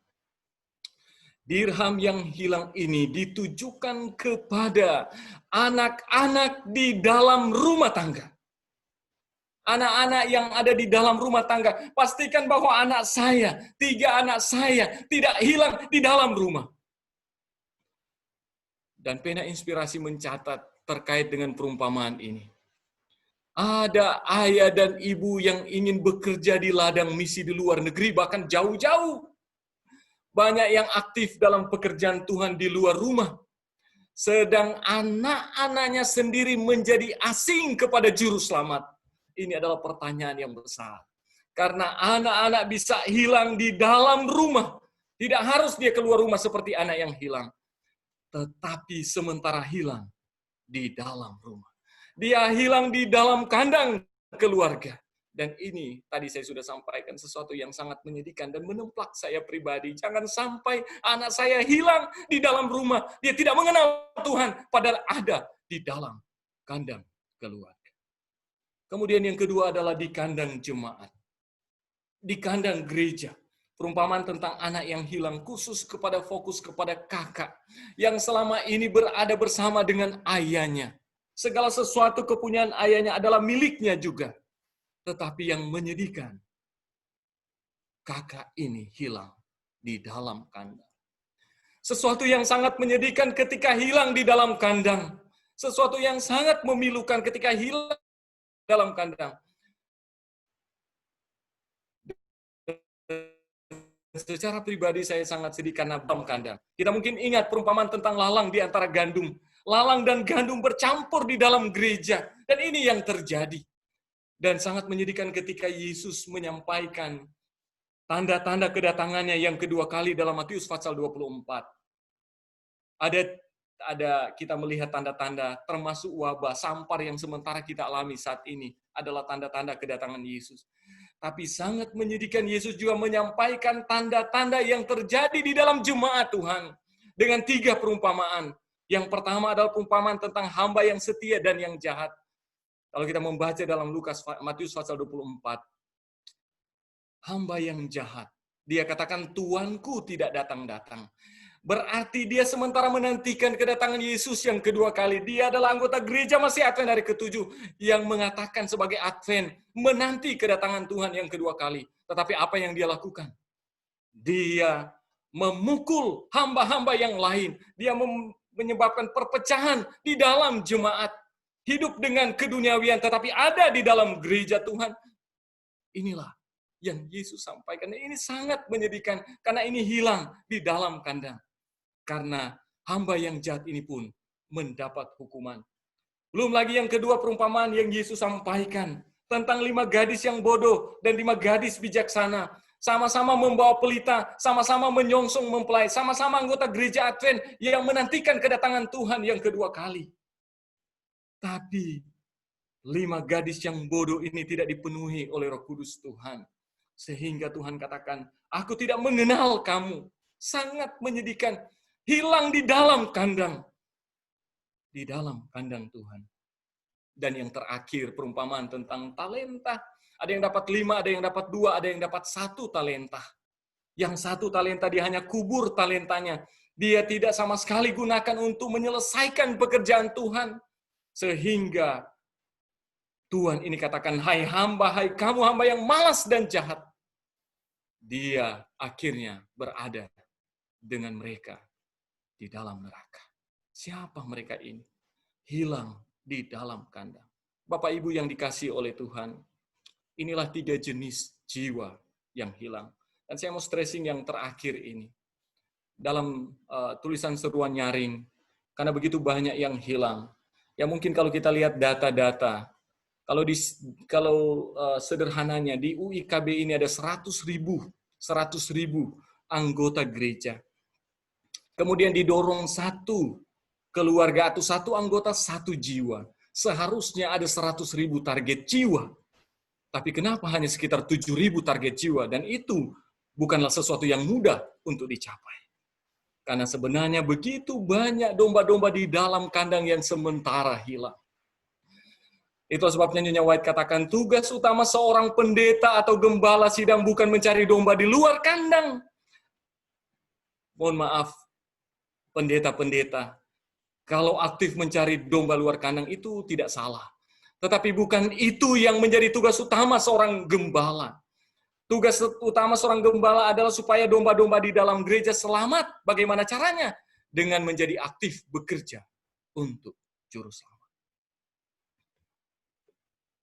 Dirham yang hilang ini ditujukan kepada anak-anak di dalam rumah tangga. Anak-anak yang ada di dalam rumah tangga, pastikan bahwa anak saya, 3 anak saya tidak hilang di dalam rumah. Dan pena inspirasi mencatat terkait dengan perumpamaan ini. Ada ayah dan ibu yang ingin bekerja di ladang misi di luar negeri, bahkan jauh-jauh. Banyak yang aktif dalam pekerjaan Tuhan di luar rumah. Sedang anak-anaknya sendiri menjadi asing kepada juru selamat. Ini adalah pertanyaan yang besar. Karena anak-anak bisa hilang di dalam rumah. Tidak harus dia keluar rumah seperti anak yang hilang. Tetapi sementara hilang di dalam rumah. Dia hilang di dalam kandang keluarga. Dan ini tadi saya sudah sampaikan sesuatu yang sangat menyedihkan dan menemplak saya pribadi. Jangan sampai anak saya hilang di dalam rumah. Dia tidak mengenal Tuhan, padahal ada di dalam kandang keluarga. Kemudian yang kedua adalah di kandang jemaat. Di kandang gereja. Perumpamaan tentang anak yang hilang khusus fokus kepada kakak. Yang selama ini berada bersama dengan ayahnya. Segala sesuatu kepunyaan ayahnya adalah miliknya juga. Tetapi yang menyedihkan, kakak ini hilang di dalam kandang. Sesuatu yang sangat menyedihkan ketika hilang di dalam kandang. Sesuatu yang sangat memilukan ketika hilang di dalam kandang. Secara pribadi saya sangat sedih karena dalam kandang. Kita mungkin ingat perumpamaan tentang lalang di antara gandum. Lalang dan gandum bercampur di dalam gereja. Dan ini yang terjadi. Dan sangat menyedihkan ketika Yesus menyampaikan tanda-tanda kedatangannya yang kedua kali dalam Matius pasal 24. Ada kita melihat tanda-tanda termasuk wabah sampar yang sementara kita alami saat ini adalah tanda-tanda kedatangan Yesus. Tapi sangat menyedihkan Yesus juga menyampaikan tanda-tanda yang terjadi di dalam jemaat Tuhan dengan 3 perumpamaan. Yang pertama adalah perumpamaan tentang hamba yang setia dan yang jahat. Kalau kita membaca dalam Matius pasal 24, hamba yang jahat. Dia katakan, Tuanku tidak datang-datang. Berarti dia sementara menantikan kedatangan Yesus yang kedua kali. Dia adalah anggota gereja masih Advent hari ke-7 yang mengatakan sebagai Advent menanti kedatangan Tuhan yang kedua kali. Tetapi apa yang dia lakukan? Dia memukul hamba-hamba yang lain. Dia menyebabkan perpecahan di dalam jemaat. Hidup dengan keduniawian tetapi ada di dalam gereja Tuhan. Inilah yang Yesus sampaikan. Ini sangat menyedihkan karena ini hilang di dalam kandang. Karena hamba yang jahat ini pun mendapat hukuman. Belum lagi yang kedua perumpamaan yang Yesus sampaikan tentang 5 gadis yang bodoh dan 5 gadis bijaksana. Sama-sama membawa pelita, sama-sama menyongsong mempelai, sama-sama anggota gereja Advent yang menantikan kedatangan Tuhan yang kedua kali. Tapi 5 gadis yang bodoh ini tidak dipenuhi oleh Roh Kudus Tuhan. Sehingga Tuhan katakan, aku tidak mengenal kamu. Sangat menyedihkan. Hilang di dalam kandang. Di dalam kandang Tuhan. Dan yang terakhir perumpamaan tentang talenta. Ada yang dapat 5, ada yang dapat 2, ada yang dapat 1 talenta. Yang 1 talenta dia hanya kubur talentanya. Dia tidak sama sekali gunakan untuk menyelesaikan pekerjaan Tuhan. Sehingga Tuhan ini katakan, hai kamu hamba yang malas dan jahat. Dia akhirnya berada dengan mereka di dalam neraka. Siapa mereka ini? Hilang di dalam kandang. Bapak Ibu yang dikasihi oleh Tuhan, inilah 3 jenis jiwa yang hilang. Dan saya mau stressing yang terakhir ini. Dalam tulisan seruan nyaring, karena begitu banyak yang hilang. Ya mungkin kalau kita lihat data-data, kalau sederhananya di UIKB ini ada 100.000 anggota gereja. Kemudian didorong 1 keluarga atau 1 anggota 1 jiwa. Seharusnya ada 100.000 target jiwa. Tapi kenapa hanya sekitar 7.000 target jiwa? Dan itu bukanlah sesuatu yang mudah untuk dicapai. Karena sebenarnya begitu banyak domba-domba di dalam kandang yang sementara hilang. Itulah sebabnya Nyonya White katakan, tugas utama seorang pendeta atau gembala sidang bukan mencari domba di luar kandang. Mohon maaf, pendeta-pendeta, kalau aktif mencari domba luar kandang itu tidak salah. Tetapi bukan itu yang menjadi tugas utama seorang gembala. Tugas utama seorang gembala adalah supaya domba-domba di dalam gereja selamat. Bagaimana caranya? Dengan menjadi aktif bekerja untuk juru selamat.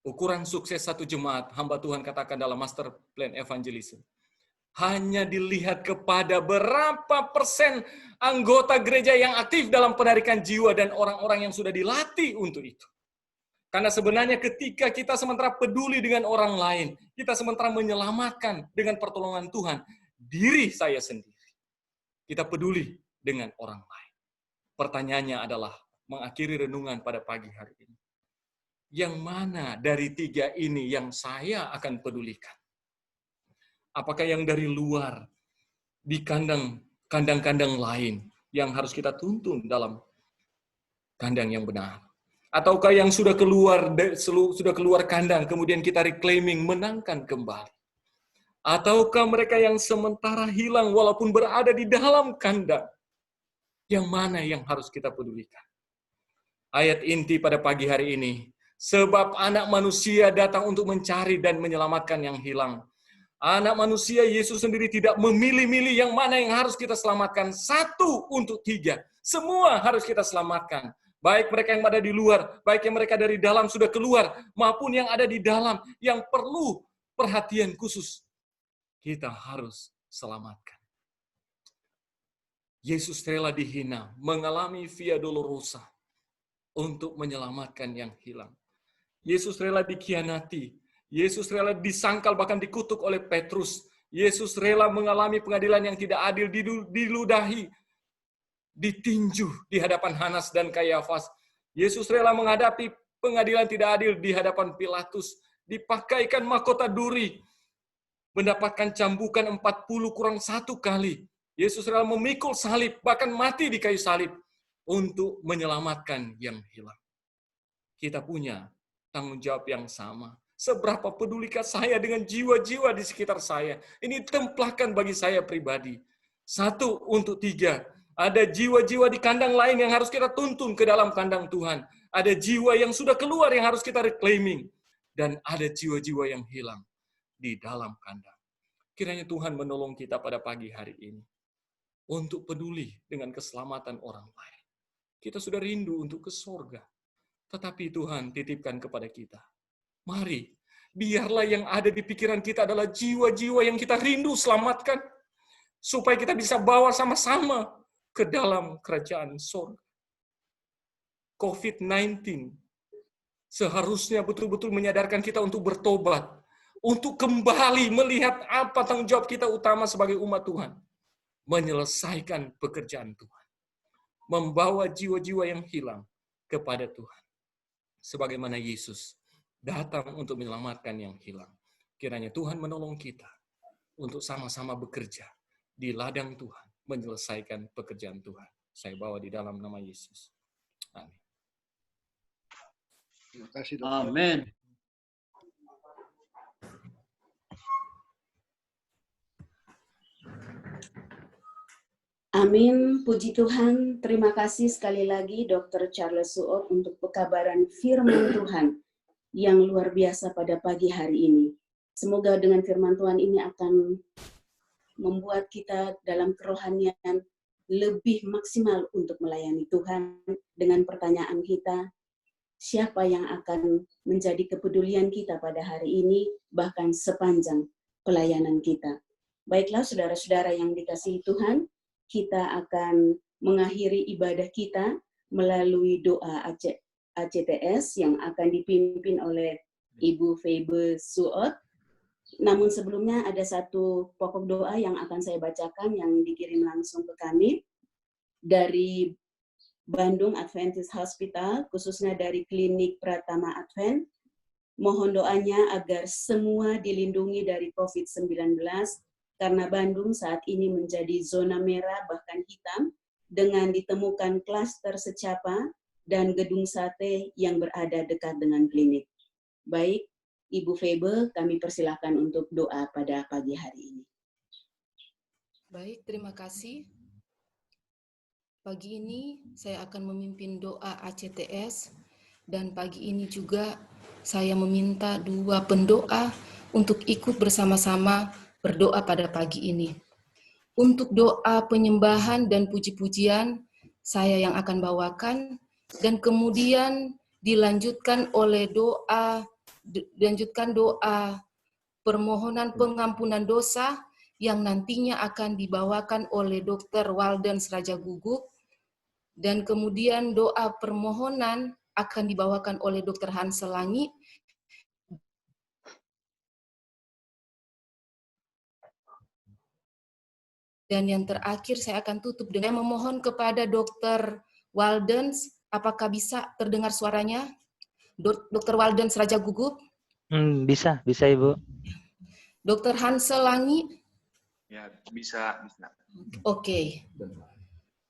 Ukuran sukses satu jemaat, hamba Tuhan katakan dalam Master Plan Evangelism, hanya dilihat kepada berapa persen anggota gereja yang aktif dalam penarikan jiwa dan orang-orang yang sudah dilatih untuk itu. Karena sebenarnya ketika kita sementara peduli dengan orang lain, kita sementara menyelamatkan dengan pertolongan Tuhan, diri saya sendiri. Kita peduli dengan orang lain. Pertanyaannya adalah, mengakhiri renungan pada pagi hari ini. Yang mana dari 3 ini yang saya akan pedulikan? Apakah yang dari luar, di kandang-kandang lain, yang harus kita tuntun dalam kandang yang benar? Ataukah yang sudah keluar kandang, kemudian kita reclaiming, menangkan kembali? Ataukah mereka yang sementara hilang walaupun berada di dalam kandang? Yang mana yang harus kita pedulikan? Ayat inti pada pagi hari ini, sebab anak manusia datang untuk mencari dan menyelamatkan yang hilang. Anak manusia, Yesus sendiri tidak memilih-milih yang mana yang harus kita selamatkan. 1 untuk 3. Semua harus kita selamatkan. Baik mereka yang ada di luar, baik yang mereka dari dalam sudah keluar, maupun yang ada di dalam, yang perlu perhatian khusus. Kita harus selamatkan. Yesus rela dihina, mengalami via dolorosa untuk menyelamatkan yang hilang. Yesus rela dikhianati, Yesus rela disangkal bahkan dikutuk oleh Petrus. Yesus rela mengalami pengadilan yang tidak adil, diludahi, ditinju di hadapan Hanas dan Kayafas. Yesus rela menghadapi pengadilan tidak adil di hadapan Pilatus, dipakaikan mahkota duri, mendapatkan cambukan 40 kurang 1 kali. Yesus rela memikul salib, bahkan mati di kayu salib untuk menyelamatkan yang hilang. Kita punya tanggung jawab yang sama. Seberapa pedulikah saya dengan jiwa-jiwa di sekitar saya? Ini templakan bagi saya pribadi. 1 untuk 3. Ada jiwa-jiwa di kandang lain yang harus kita tuntun ke dalam kandang Tuhan. Ada jiwa yang sudah keluar yang harus kita reclaiming. Dan ada jiwa-jiwa yang hilang di dalam kandang. Kiranya Tuhan menolong kita pada pagi hari ini. Untuk peduli dengan keselamatan orang lain. Kita sudah rindu untuk ke surga. Tetapi Tuhan titipkan kepada kita. Mari Biarlah yang ada di pikiran kita adalah jiwa-jiwa yang kita rindu selamatkan, supaya kita bisa bawa sama-sama ke dalam kerajaan surga. COVID-19 seharusnya betul-betul menyadarkan kita untuk bertobat, untuk kembali melihat apa tanggung jawab kita utama sebagai umat Tuhan. Menyelesaikan pekerjaan Tuhan. Membawa jiwa-jiwa yang hilang kepada Tuhan. Sebagaimana Yesus datang untuk menyelamatkan yang hilang. Kiranya Tuhan menolong kita untuk sama-sama bekerja di ladang Tuhan, menyelesaikan pekerjaan Tuhan. Saya bawa di dalam nama Yesus. Amin. Terima kasih, Dokter. Amin. Amin, puji Tuhan. Terima kasih sekali lagi Dr. Charles Suot untuk pekabaran firman Tuhan yang luar biasa pada pagi hari ini. Semoga dengan firman Tuhan ini akan membuat kita dalam kerohanian lebih maksimal untuk melayani Tuhan. Dengan pertanyaan kita, siapa yang akan menjadi kepedulian kita pada hari ini, bahkan sepanjang pelayanan kita. Baiklah saudara-saudara yang dikasihi Tuhan, kita akan mengakhiri ibadah kita melalui doa ACTS yang akan dipimpin oleh Ibu Febe Suot. Namun sebelumnya ada satu pokok doa yang akan saya bacakan yang dikirim langsung ke kami dari Bandung Adventist Hospital, khususnya dari Klinik Pratama Advent. Mohon doanya agar semua dilindungi dari COVID-19, karena Bandung saat ini menjadi zona merah bahkan hitam dengan ditemukan klaster secapa dan gedung sate yang berada dekat dengan klinik. Baik, Ibu Febe, kami persilahkan untuk doa pada pagi hari ini. Baik, terima kasih. Pagi ini saya akan memimpin doa ACTS dan pagi ini juga saya meminta dua pendoa untuk ikut bersama-sama berdoa pada pagi ini. Untuk doa penyembahan dan puji-pujian, saya yang akan bawakan, dan kemudian dilanjutkan doa permohonan pengampunan dosa yang nantinya akan dibawakan oleh Dr. Walden Seraja Gugup, dan kemudian doa permohonan akan dibawakan oleh Dr. Hansel Langi. Dan yang terakhir saya akan tutup dengan memohon kepada Dr. Walden, apakah bisa terdengar suaranya? Dr. Walden Seraja Gugup? Bisa Ibu. Dr. Hansel Langi? Ya, bisa. Oke.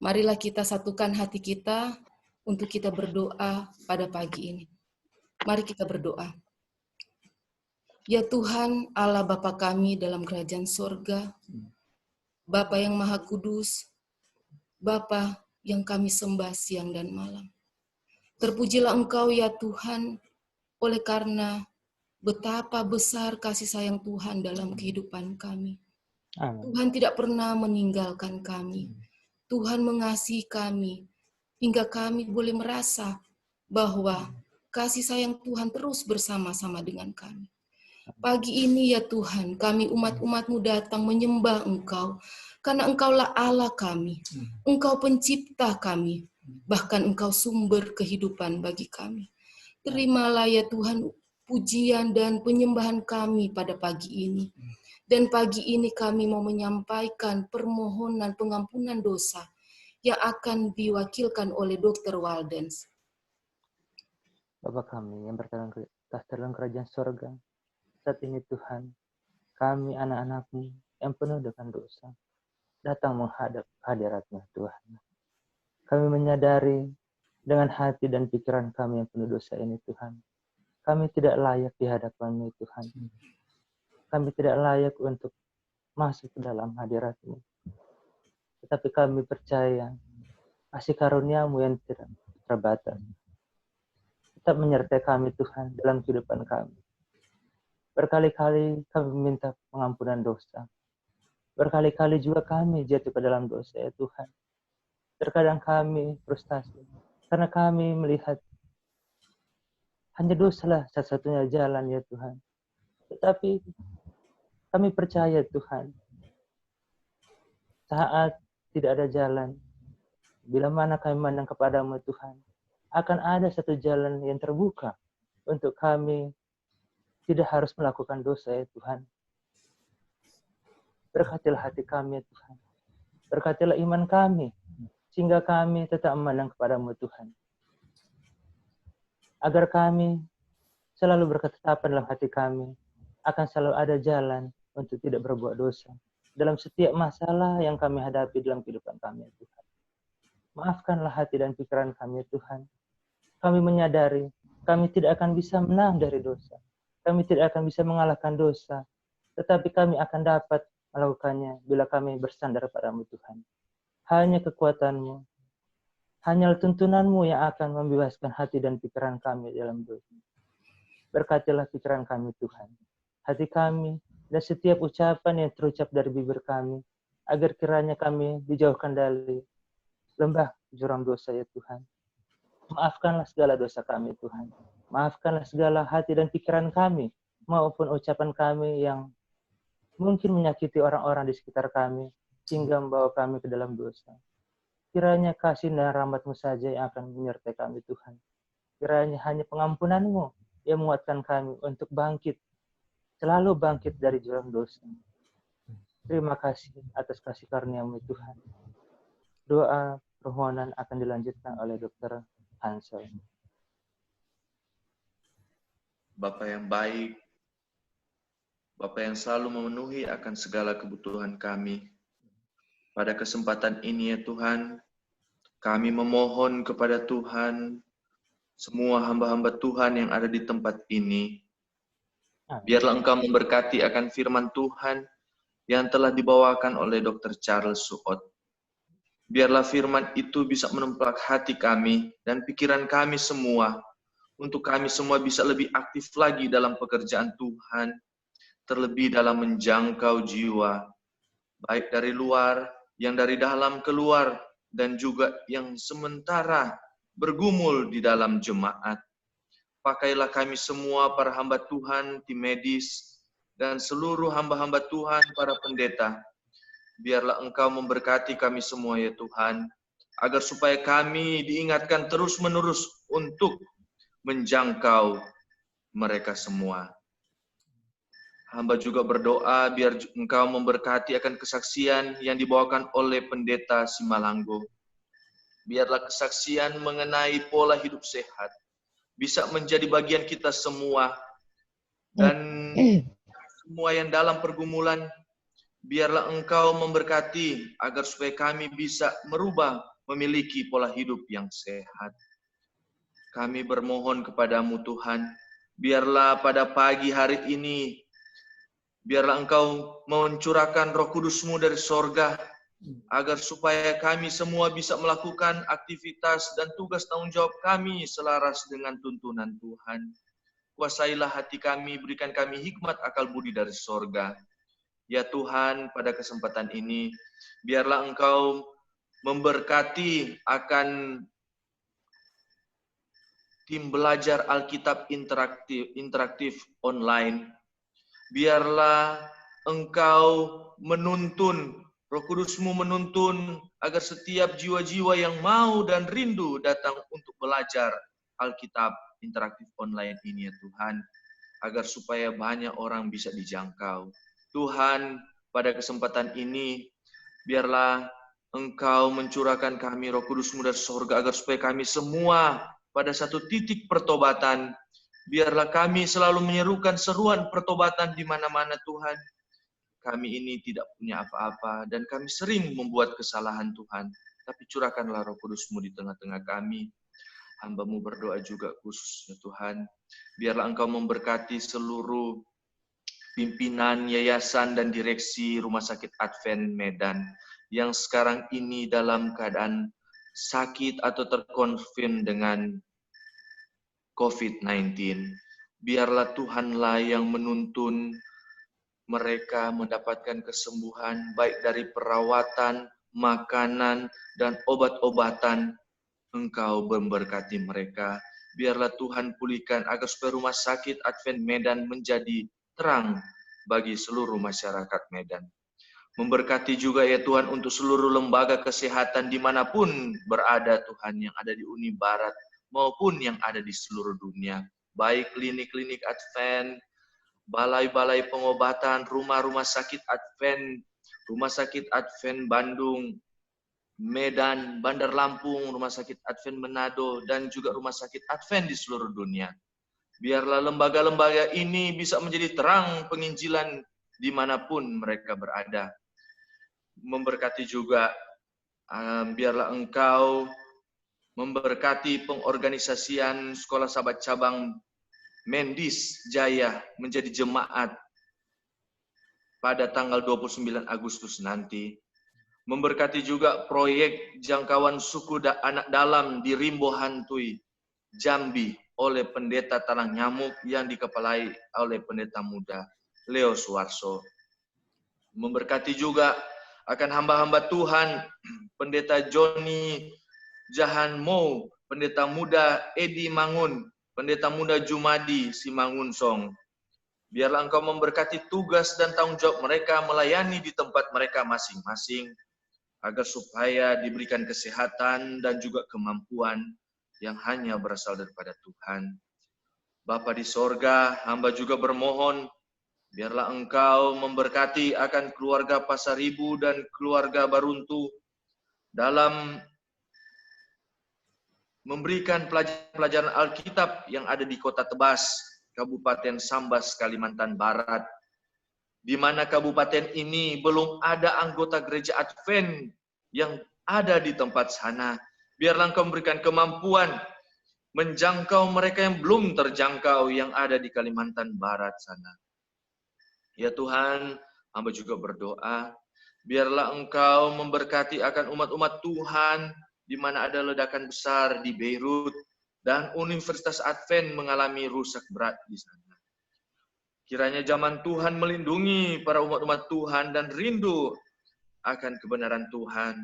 Marilah kita satukan hati kita untuk kita berdoa pada pagi ini. Mari kita berdoa. Ya Tuhan, Allah Bapa kami dalam kerajaan surga, Bapa yang Maha Kudus, Bapa yang kami sembah siang dan malam. Terpujilah Engkau ya Tuhan, oleh karena betapa besar kasih sayang Tuhan dalam kehidupan kami. Amin. Tuhan tidak pernah meninggalkan kami. Tuhan mengasihi kami, hingga kami boleh merasa bahwa kasih sayang Tuhan terus bersama-sama dengan kami. Pagi ini ya Tuhan, kami umat-umat-Mu datang menyembah Engkau, karena Engkaulah Allah kami, Engkau pencipta kami, bahkan Engkau sumber kehidupan bagi kami. Terimalah ya Tuhan pujian dan penyembahan kami pada pagi ini. Dan pagi ini kami mau menyampaikan permohonan pengampunan dosa yang akan diwakilkan oleh Dr. Walden. Bapa kami yang berada dalam kerajaan surga, saat ini Tuhan, kami anak-anak-Mu yang penuh dengan dosa, datang menghadap hadirat-Mu Tuhan. Kami menyadari dengan hati dan pikiran kami yang penuh dosa ini Tuhan, kami tidak layak di hadapan-Mu Tuhan. Kami tidak layak untuk masuk ke dalam hadirat-Mu. Tetapi kami percaya kasih karunia-Mu yang tidak terbatas tetap menyertai kami Tuhan dalam kehidupan kami. Berkali-kali kami meminta pengampunan dosa. Berkali-kali juga kami jatuh ke dalam dosa ya Tuhan. Terkadang kami frustasi karena kami melihat hanya dosalah satu-satunya jalan ya Tuhan Tetapi kami percaya Tuhan, saat tidak ada jalan, bila mana kami memandang kepada-Mu Tuhan, akan ada satu jalan yang terbuka untuk kami tidak harus melakukan dosa ya Tuhan. Berkatilah hati kami ya Tuhan. Berkatilah iman kami, sehingga kami tetap memandang kepada-Mu Tuhan. Agar kami selalu berketetapan dalam hati kami, akan selalu ada jalan untuk tidak berbuat dosa dalam setiap masalah yang kami hadapi dalam kehidupan kami ya Tuhan. Maafkanlah hati dan pikiran kami ya Tuhan. Kami menyadari kami tidak akan bisa menang dari dosa. Kami tidak akan bisa mengalahkan dosa. Tetapi kami akan dapat melakukannya bila kami bersandar pada-Mu Tuhan. Hanya kekuatan-Mu, hanya tuntunan-Mu yang akan membebaskan hati dan pikiran kami dalam dosa. Berkatilah pikiran kami Tuhan, hati kami, dan setiap ucapan yang terucap dari bibir kami, agar kiranya kami dijauhkan dari lembah jurang dosa ya Tuhan. Maafkanlah segala dosa kami Tuhan. Maafkanlah segala hati dan pikiran kami, maupun ucapan kami yang mungkin menyakiti orang-orang di sekitar kami, sehingga membawa kami ke dalam dosa. Kiranya kasih dan rahmat-Mu saja yang akan menyertai kami Tuhan. Kiranya hanya pengampunan-Mu yang menguatkan kami untuk bangkit, selalu bangkit dari jurang dosa. Terima kasih atas kasih karunia-Mu Tuhan. Doa permohonan akan dilanjutkan oleh Dr. Hansel. Bapa yang baik, Bapa yang selalu memenuhi akan segala kebutuhan kami. Pada kesempatan ini ya Tuhan, kami memohon kepada Tuhan, semua hamba-hamba Tuhan yang ada di tempat ini, biarlah Engkau memberkati akan firman Tuhan yang telah dibawakan oleh Dr. Charles Suot. Biarlah firman itu bisa menemplak hati kami dan pikiran kami semua, untuk kami semua bisa lebih aktif lagi dalam pekerjaan Tuhan, terlebih dalam menjangkau jiwa, baik dari luar, yang dari dalam keluar, dan juga yang sementara bergumul di dalam jemaat. Pakailah kami semua para hamba Tuhan, tim medis, dan seluruh hamba-hamba Tuhan, para pendeta. Biarlah Engkau memberkati kami semua ya Tuhan, agar supaya kami diingatkan terus-menerus untuk menjangkau mereka semua. Hamba juga berdoa biar Engkau memberkati akan kesaksian yang dibawakan oleh pendeta Simalanggo. Biarlah kesaksian mengenai pola hidup sehat bisa menjadi bagian kita semua, dan semua yang dalam pergumulan, biarlah Engkau memberkati agar supaya kami bisa merubah, memiliki pola hidup yang sehat. Kami bermohon kepada-Mu Tuhan, biarlah pada pagi hari ini, biarlah Engkau mencurahkan Roh Kudus-Mu dari sorga, agar supaya kami semua bisa melakukan aktivitas dan tugas tanggung jawab kami selaras dengan tuntunan Tuhan. Kuasailah hati kami, berikan kami hikmat akal budi dari sorga. Ya Tuhan, pada kesempatan ini, biarlah Engkau memberkati akan tim belajar Alkitab interaktif online. Biarlah Engkau menuntun, Roh Kudus-Mu menuntun agar setiap jiwa-jiwa yang mau dan rindu datang untuk belajar Alkitab interaktif online ini ya Tuhan, agar supaya banyak orang bisa dijangkau. Tuhan, pada kesempatan ini, biarlah Engkau mencurahkan kami Roh Kudus-Mu dari surga, agar supaya kami semua pada satu titik pertobatan, biarlah kami selalu menyerukan seruan pertobatan di mana-mana Tuhan. Kami ini tidak punya apa-apa dan kami sering membuat kesalahan Tuhan. Tapi curahkanlah Roh Kudus-Mu di tengah-tengah kami. Hamba-Mu berdoa juga khususnya Tuhan. Biarlah Engkau memberkati seluruh pimpinan, yayasan, dan direksi Rumah Sakit Advent Medan yang sekarang ini dalam keadaan sakit atau terkonfirm dengan COVID-19. Biarlah Tuhanlah yang menuntun mereka mendapatkan kesembuhan, baik dari perawatan, makanan, dan obat-obatan. Engkau memberkati mereka. Biarlah Tuhan pulihkan agar supaya Rumah Sakit Advent Medan menjadi terang bagi seluruh masyarakat Medan. Memberkati juga ya Tuhan untuk seluruh lembaga kesehatan dimanapun berada Tuhan, yang ada di Uni Barat maupun yang ada di seluruh dunia. Baik klinik-klinik Advent, balai-balai pengobatan, rumah-rumah sakit Advent, Rumah Sakit Advent Bandung, Medan, Bandar Lampung, Rumah Sakit Advent Manado, dan juga Rumah Sakit Advent di seluruh dunia. Biarlah lembaga-lembaga ini bisa menjadi terang penginjilan dimanapun mereka berada. Memberkati juga, biarlah Engkau memberkati pengorganisasian Sekolah Sahabat Cabang Mendis Jaya menjadi jemaat pada tanggal 29 Agustus nanti. Memberkati juga proyek jangkauan suku anak dalam di Rimbo Hantui, Jambi oleh Pendeta Talang Nyamuk yang dikepalai oleh Pendeta Muda Leo Suwarso. Memberkati juga akan hamba-hamba Tuhan, Pendeta Joni Jahan Mo, Pendeta Muda Edi Mangun, Pendeta Muda Jumadi Simangun Song. Biarlah Engkau memberkati tugas dan tanggung jawab mereka melayani di tempat mereka masing-masing, agar supaya diberikan kesehatan dan juga kemampuan yang hanya berasal daripada Tuhan. Bapa di sorga, hamba juga bermohon, biarlah Engkau memberkati akan keluarga Pasaribu dan keluarga Baruntu dalam memberikan pelajaran Alkitab yang ada di Kota Tebas, Kabupaten Sambas, Kalimantan Barat, di mana kabupaten ini belum ada anggota gereja Advent yang ada di tempat sana. Biarlah Engkau memberikan kemampuan menjangkau mereka yang belum terjangkau yang ada di Kalimantan Barat sana. Ya Tuhan, hamba juga berdoa, biarlah Engkau memberkati akan umat-umat Tuhan di mana ada ledakan besar di Beirut dan Universitas Advent mengalami rusak berat di sana. Kiranya zaman Tuhan melindungi para umat-umat Tuhan dan rindu akan kebenaran Tuhan.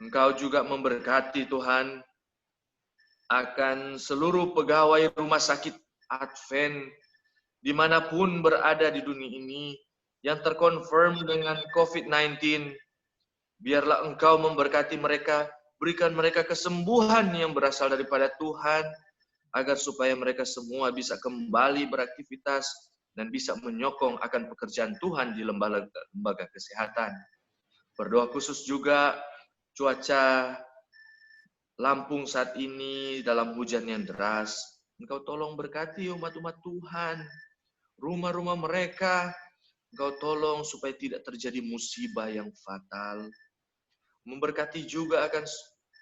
Engkau juga memberkati Tuhan akan seluruh pegawai rumah sakit Advent dimanapun berada di dunia ini yang terkonfirm dengan COVID-19. Biarlah Engkau memberkati mereka, berikan mereka kesembuhan yang berasal daripada Tuhan, agar supaya mereka semua bisa kembali beraktivitas dan bisa menyokong akan pekerjaan Tuhan di lembaga kesehatan. Berdoa khusus juga cuaca Lampung saat ini dalam hujan yang deras. Engkau tolong berkati umat-umat Tuhan, rumah-rumah mereka. Engkau tolong supaya tidak terjadi musibah yang fatal. Memberkati juga akan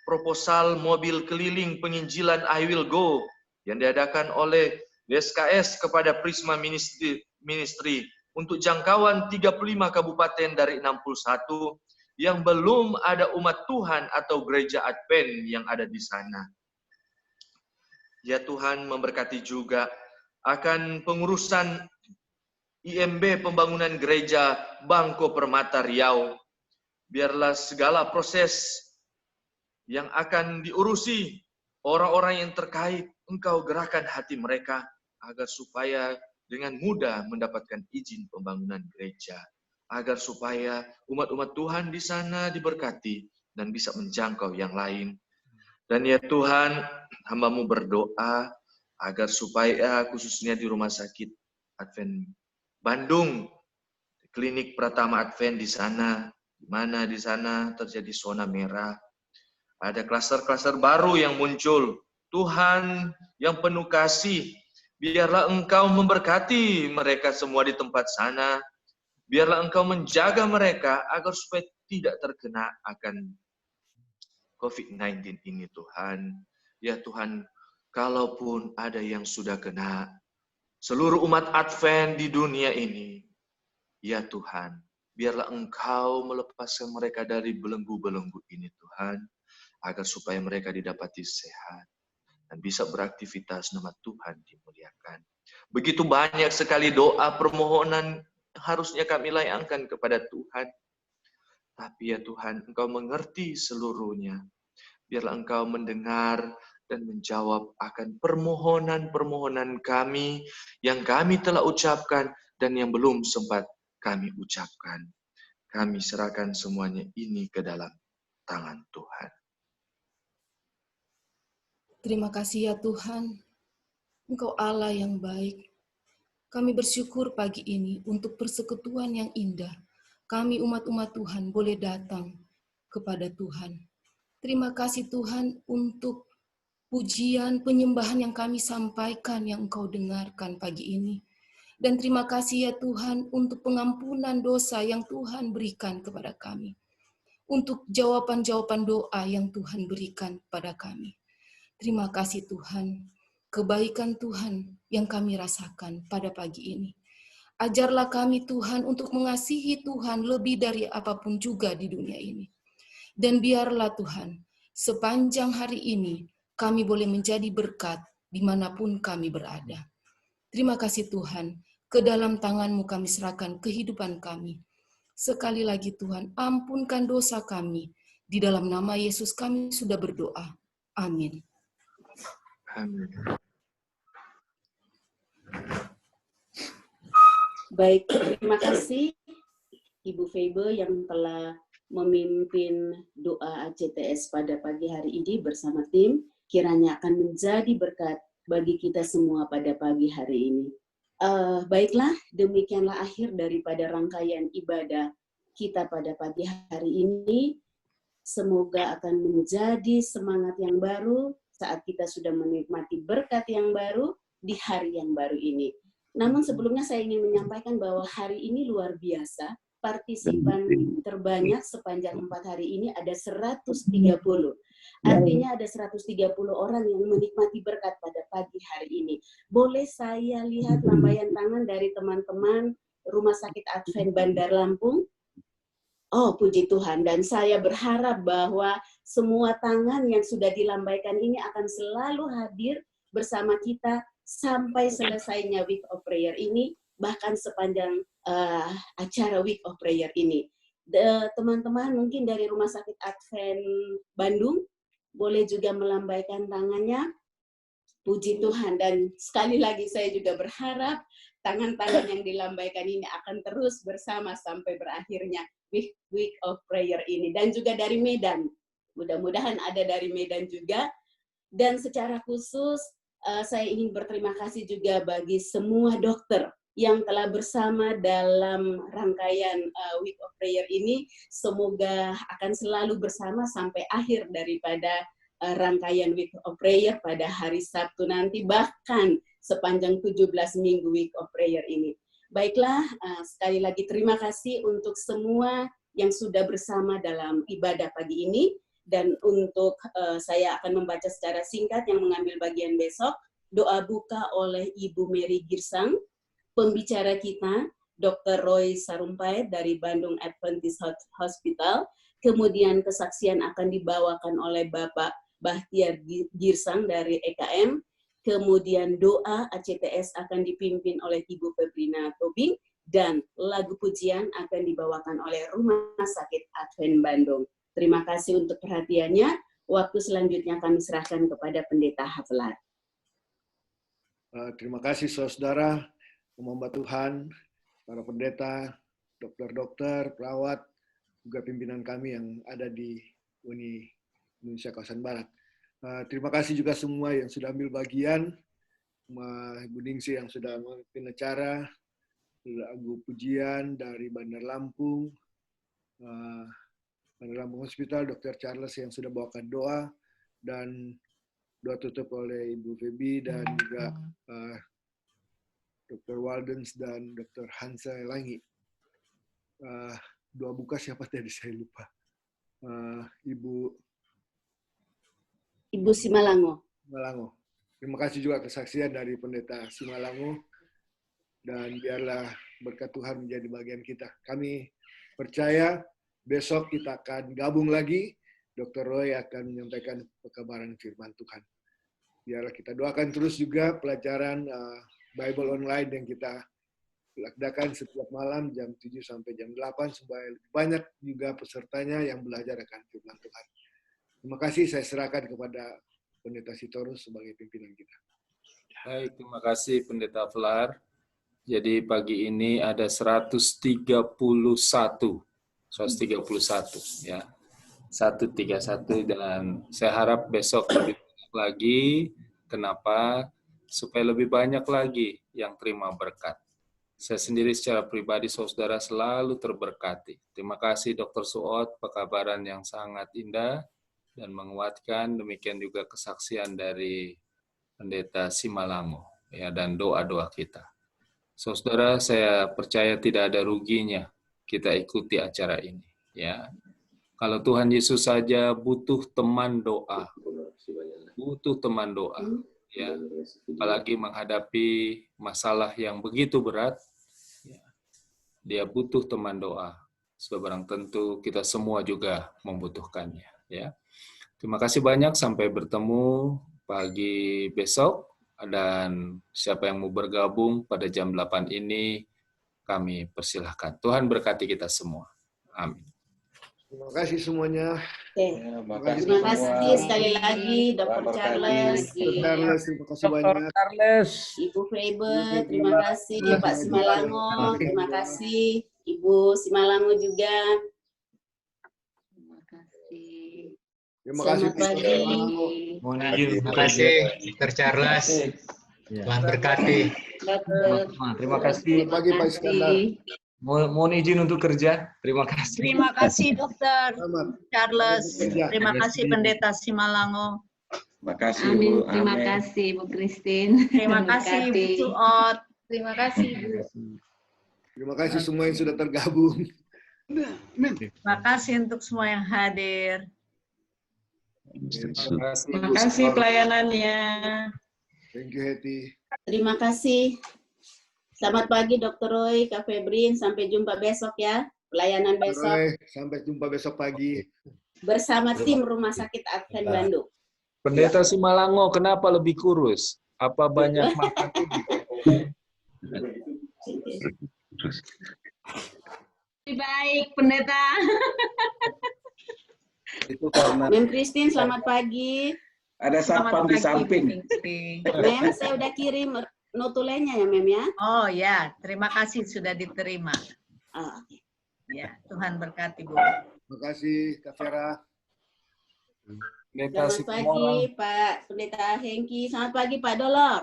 proposal mobil keliling penginjilan I Will Go yang diadakan oleh DSKS kepada Prisma Ministry untuk jangkauan 35 kabupaten dari 61 yang belum ada umat Tuhan atau gereja Advent yang ada di sana. Ya Tuhan, memberkati juga akan pengurusan IMB pembangunan gereja Bangko Permata Riau. Biarlah segala proses yang akan diurusi orang-orang yang terkait, Engkau gerakkan hati mereka agar supaya dengan mudah mendapatkan izin pembangunan gereja, agar supaya umat-umat Tuhan di sana diberkati dan bisa menjangkau yang lain. Dan ya Tuhan, hamba-Mu berdoa agar supaya khususnya di Rumah Sakit Advent Bandung, Klinik Pratama Advent di sana, di mana di sana terjadi zona merah. Ada klaster-klaster baru yang muncul. Tuhan yang penuh kasih, biarlah Engkau memberkati mereka semua di tempat sana. Biarlah Engkau menjaga mereka agar supaya tidak terkena akan COVID-19 ini Tuhan. Ya Tuhan, kalaupun ada yang sudah kena, seluruh umat Advent di dunia ini, ya Tuhan, biarlah Engkau melepaskan mereka dari belenggu-belenggu ini Tuhan, agar supaya mereka didapati sehat dan bisa beraktivitas, nama Tuhan dimuliakan. Begitu banyak sekali doa permohonan harusnya kami layangkan kepada Tuhan. Tapi ya Tuhan, Engkau mengerti seluruhnya. Biarlah Engkau mendengar dan menjawab akan permohonan-permohonan kami yang kami telah ucapkan dan yang belum sempat kami ucapkan. Kami serahkan semuanya ini ke dalam tangan Tuhan. Terima kasih ya Tuhan, Engkau Allah yang baik. Kami bersyukur pagi ini untuk persekutuan yang indah. Kami umat-umat Tuhan boleh datang kepada Tuhan. Terima kasih Tuhan untuk pujian, penyembahan yang kami sampaikan, yang Engkau dengarkan pagi ini. Dan terima kasih ya Tuhan untuk pengampunan dosa yang Tuhan berikan kepada kami. Untuk jawaban-jawaban doa yang Tuhan berikan pada kami. Terima kasih Tuhan, kebaikan Tuhan yang kami rasakan pada pagi ini. Ajarlah kami Tuhan untuk mengasihi Tuhan lebih dari apapun juga di dunia ini. Dan biarlah Tuhan, sepanjang hari ini kami boleh menjadi berkat dimanapun kami berada. Terima kasih Tuhan, ke dalam tangan-Mu kami serahkan kehidupan kami. Sekali lagi Tuhan, ampunkan dosa kami. Di dalam nama Yesus kami sudah berdoa. Amin. Amin. Baik, terima kasih Ibu Febe yang telah memimpin doa ACTS pada pagi hari ini bersama tim. Kiranya akan menjadi berkat bagi kita semua pada pagi hari ini. Baiklah, demikianlah akhir daripada rangkaian ibadah kita pada pagi hari ini. Semoga akan menjadi semangat yang baru saat kita sudah menikmati berkat yang baru di hari yang baru ini. Namun sebelumnya saya ingin menyampaikan bahwa hari ini luar biasa. Partisipan terbanyak sepanjang 4 hari ini ada 130. Artinya ada 130 orang yang menikmati berkat pada pagi hari ini. Boleh saya lihat lambaian tangan dari teman-teman Rumah Sakit Advent Bandar Lampung? Oh, puji Tuhan. Dan saya berharap bahwa semua tangan yang sudah dilambaikan ini akan selalu hadir bersama kita sampai selesainya Week of Prayer ini, bahkan sepanjang acara Week of Prayer ini. Teman-teman mungkin dari Rumah Sakit Advent Bandung, boleh juga melambaikan tangannya. Puji Tuhan. Dan sekali lagi saya juga berharap tangan-tangan yang dilambaikan ini akan terus bersama sampai berakhirnya Week of Prayer ini. Dan juga dari Medan. Mudah-mudahan ada dari Medan juga. Dan secara khusus saya ingin berterima kasih juga bagi semua dokter yang telah bersama dalam rangkaian Week of Prayer ini. Semoga akan selalu bersama sampai akhir daripada rangkaian Week of Prayer pada hari Sabtu nanti, bahkan sepanjang 17 minggu Week of Prayer ini. Baiklah, sekali lagi terima kasih untuk semua yang sudah bersama dalam ibadah pagi ini. Dan untuk saya akan membaca secara singkat yang mengambil bagian besok, doa buka oleh Ibu Mary Girsang, pembicara kita, Dr. Roy Sarumpait dari Bandung Adventist Hospital, kemudian kesaksian akan dibawakan oleh Bapak Bahtiar Girsang dari EKM, kemudian doa ACTS akan dipimpin oleh Ibu Febrina Tobing, dan lagu pujian akan dibawakan oleh Rumah Sakit Advent Bandung. Terima kasih untuk perhatiannya. Waktu selanjutnya kami serahkan kepada Pendeta Haflar. Terima kasih saudara, hamba Tuhan, para pendeta, dokter-dokter, perawat, juga pimpinan kami yang ada di Uni Indonesia Kawasan Barat. Terima kasih juga semua yang sudah ambil bagian, Ibu Ningsi yang sudah memimpin acara, lagu pujian dari Bandar Lampung, Bandar Lampung Hospital, Dr. Charles yang sudah bawakan doa, dan doa tutup oleh Ibu Febi dan juga Dr. Waldens dan Dr. Hansa Langi. Doa buka siapa tadi saya lupa. Ibu Simalango. Terima kasih juga kesaksian dari Pendeta Simalango, dan biarlah berkat Tuhan menjadi bagian kita. Kami percaya besok kita akan gabung lagi. Dr. Roy akan menyampaikan pekabaran firman Tuhan. Biarlah kita doakan terus juga pelajaran Bible online yang kita lakukan setiap malam jam 7 sampai jam 8 supaya banyak juga pesertanya yang belajar akan firman Tuhan. Terima kasih, saya serahkan kepada Pendeta Sitorus sebagai pimpinan kita. Baik, terima kasih Pendeta Flar. Jadi pagi ini ada 131 ya. 131 dan saya harap besok lebih banyak lagi. Kenapa? Supaya lebih banyak lagi yang terima berkat. Saya sendiri secara pribadi, saudara, selalu terberkati. Terima kasih Dr. Suot, pekabaran yang sangat indah dan menguatkan. Demikian juga kesaksian dari Pendeta Simalango ya, dan doa-doa kita. Saudara, saya percaya tidak ada ruginya kita ikuti acara ini. Ya, kalau Tuhan Yesus saja butuh teman doa, ya, apalagi menghadapi masalah yang begitu berat, ya, dia butuh teman doa. Sebab barang tentu kita semua juga membutuhkannya. Ya, terima kasih banyak. Sampai bertemu pagi besok. Dan siapa yang mau bergabung pada jam 8 ini, kami persilahkan. Tuhan berkati kita semua. Amin. Terima kasih semuanya. Terima kasih sekali lagi Dr. Charles, terima kasih banyak. Ibu Faber, terima kasih Pak Simalango, terima kasih Ibu Simalango juga. Terima kasih. Selamat pagi. Mohon izin, terima kasih Dr. Charles. Tuhan berkati. Terima kasih. Selamat pagi Pak Iskandar. Mohon izin untuk kerja. Terima kasih. Terima kasih Dr. Charles. Terima kasih Pendeta Simalango. Terima kasih Amin. Bu. Terima Amin. kasih Bu Christine. Terima kasih Bu Suot. Terima kasih, Bu. Terima kasih semua yang sudah tergabung. Terima kasih untuk semua yang hadir. Terima kasih pelayanannya. Thank you, Hetty. Terima kasih. Selamat pagi Dr. Roy, Kak Febrin. Sampai jumpa besok ya. Pelayanan besok. Roy, sampai jumpa besok pagi. Bersama tim Rumah Sakit Advent Bandung. Pendeta Simalango, kenapa lebih kurus? Apa banyak makan? Lebih baik, Pendeta. Itu karena Mem Christine, selamat pagi. ada satpam di samping. Mem, saya udah kirim notulenya ya, Mem ya. Oh ya, terima kasih sudah diterima. Oh, Ya, Tuhan berkati Bu. Terima kasih, Kak Vera. Selamat pagi Pak Pendeta Hengki. Selamat pagi Pak Dolok.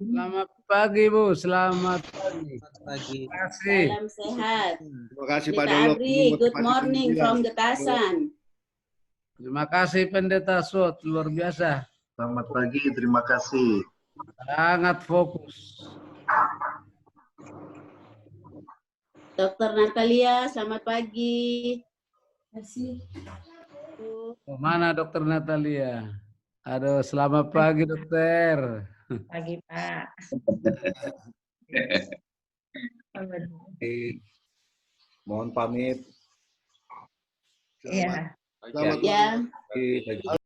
Selamat pagi Bu, selamat pagi. Terima kasih. Salam sehat. Terima kasih Pak Pendeta Dolok. Abri, good morning from Getasan. Terima kasih Pendeta Sot, luar biasa. Selamat pagi, terima kasih. Sangat fokus. Dr. Natalia, selamat pagi. Terima kasih. Mana Dokter Natalia? Aduh, selamat pagi Dokter. Pagi Pak. Mohon pamit. Iya. Selamat Ya. pagi.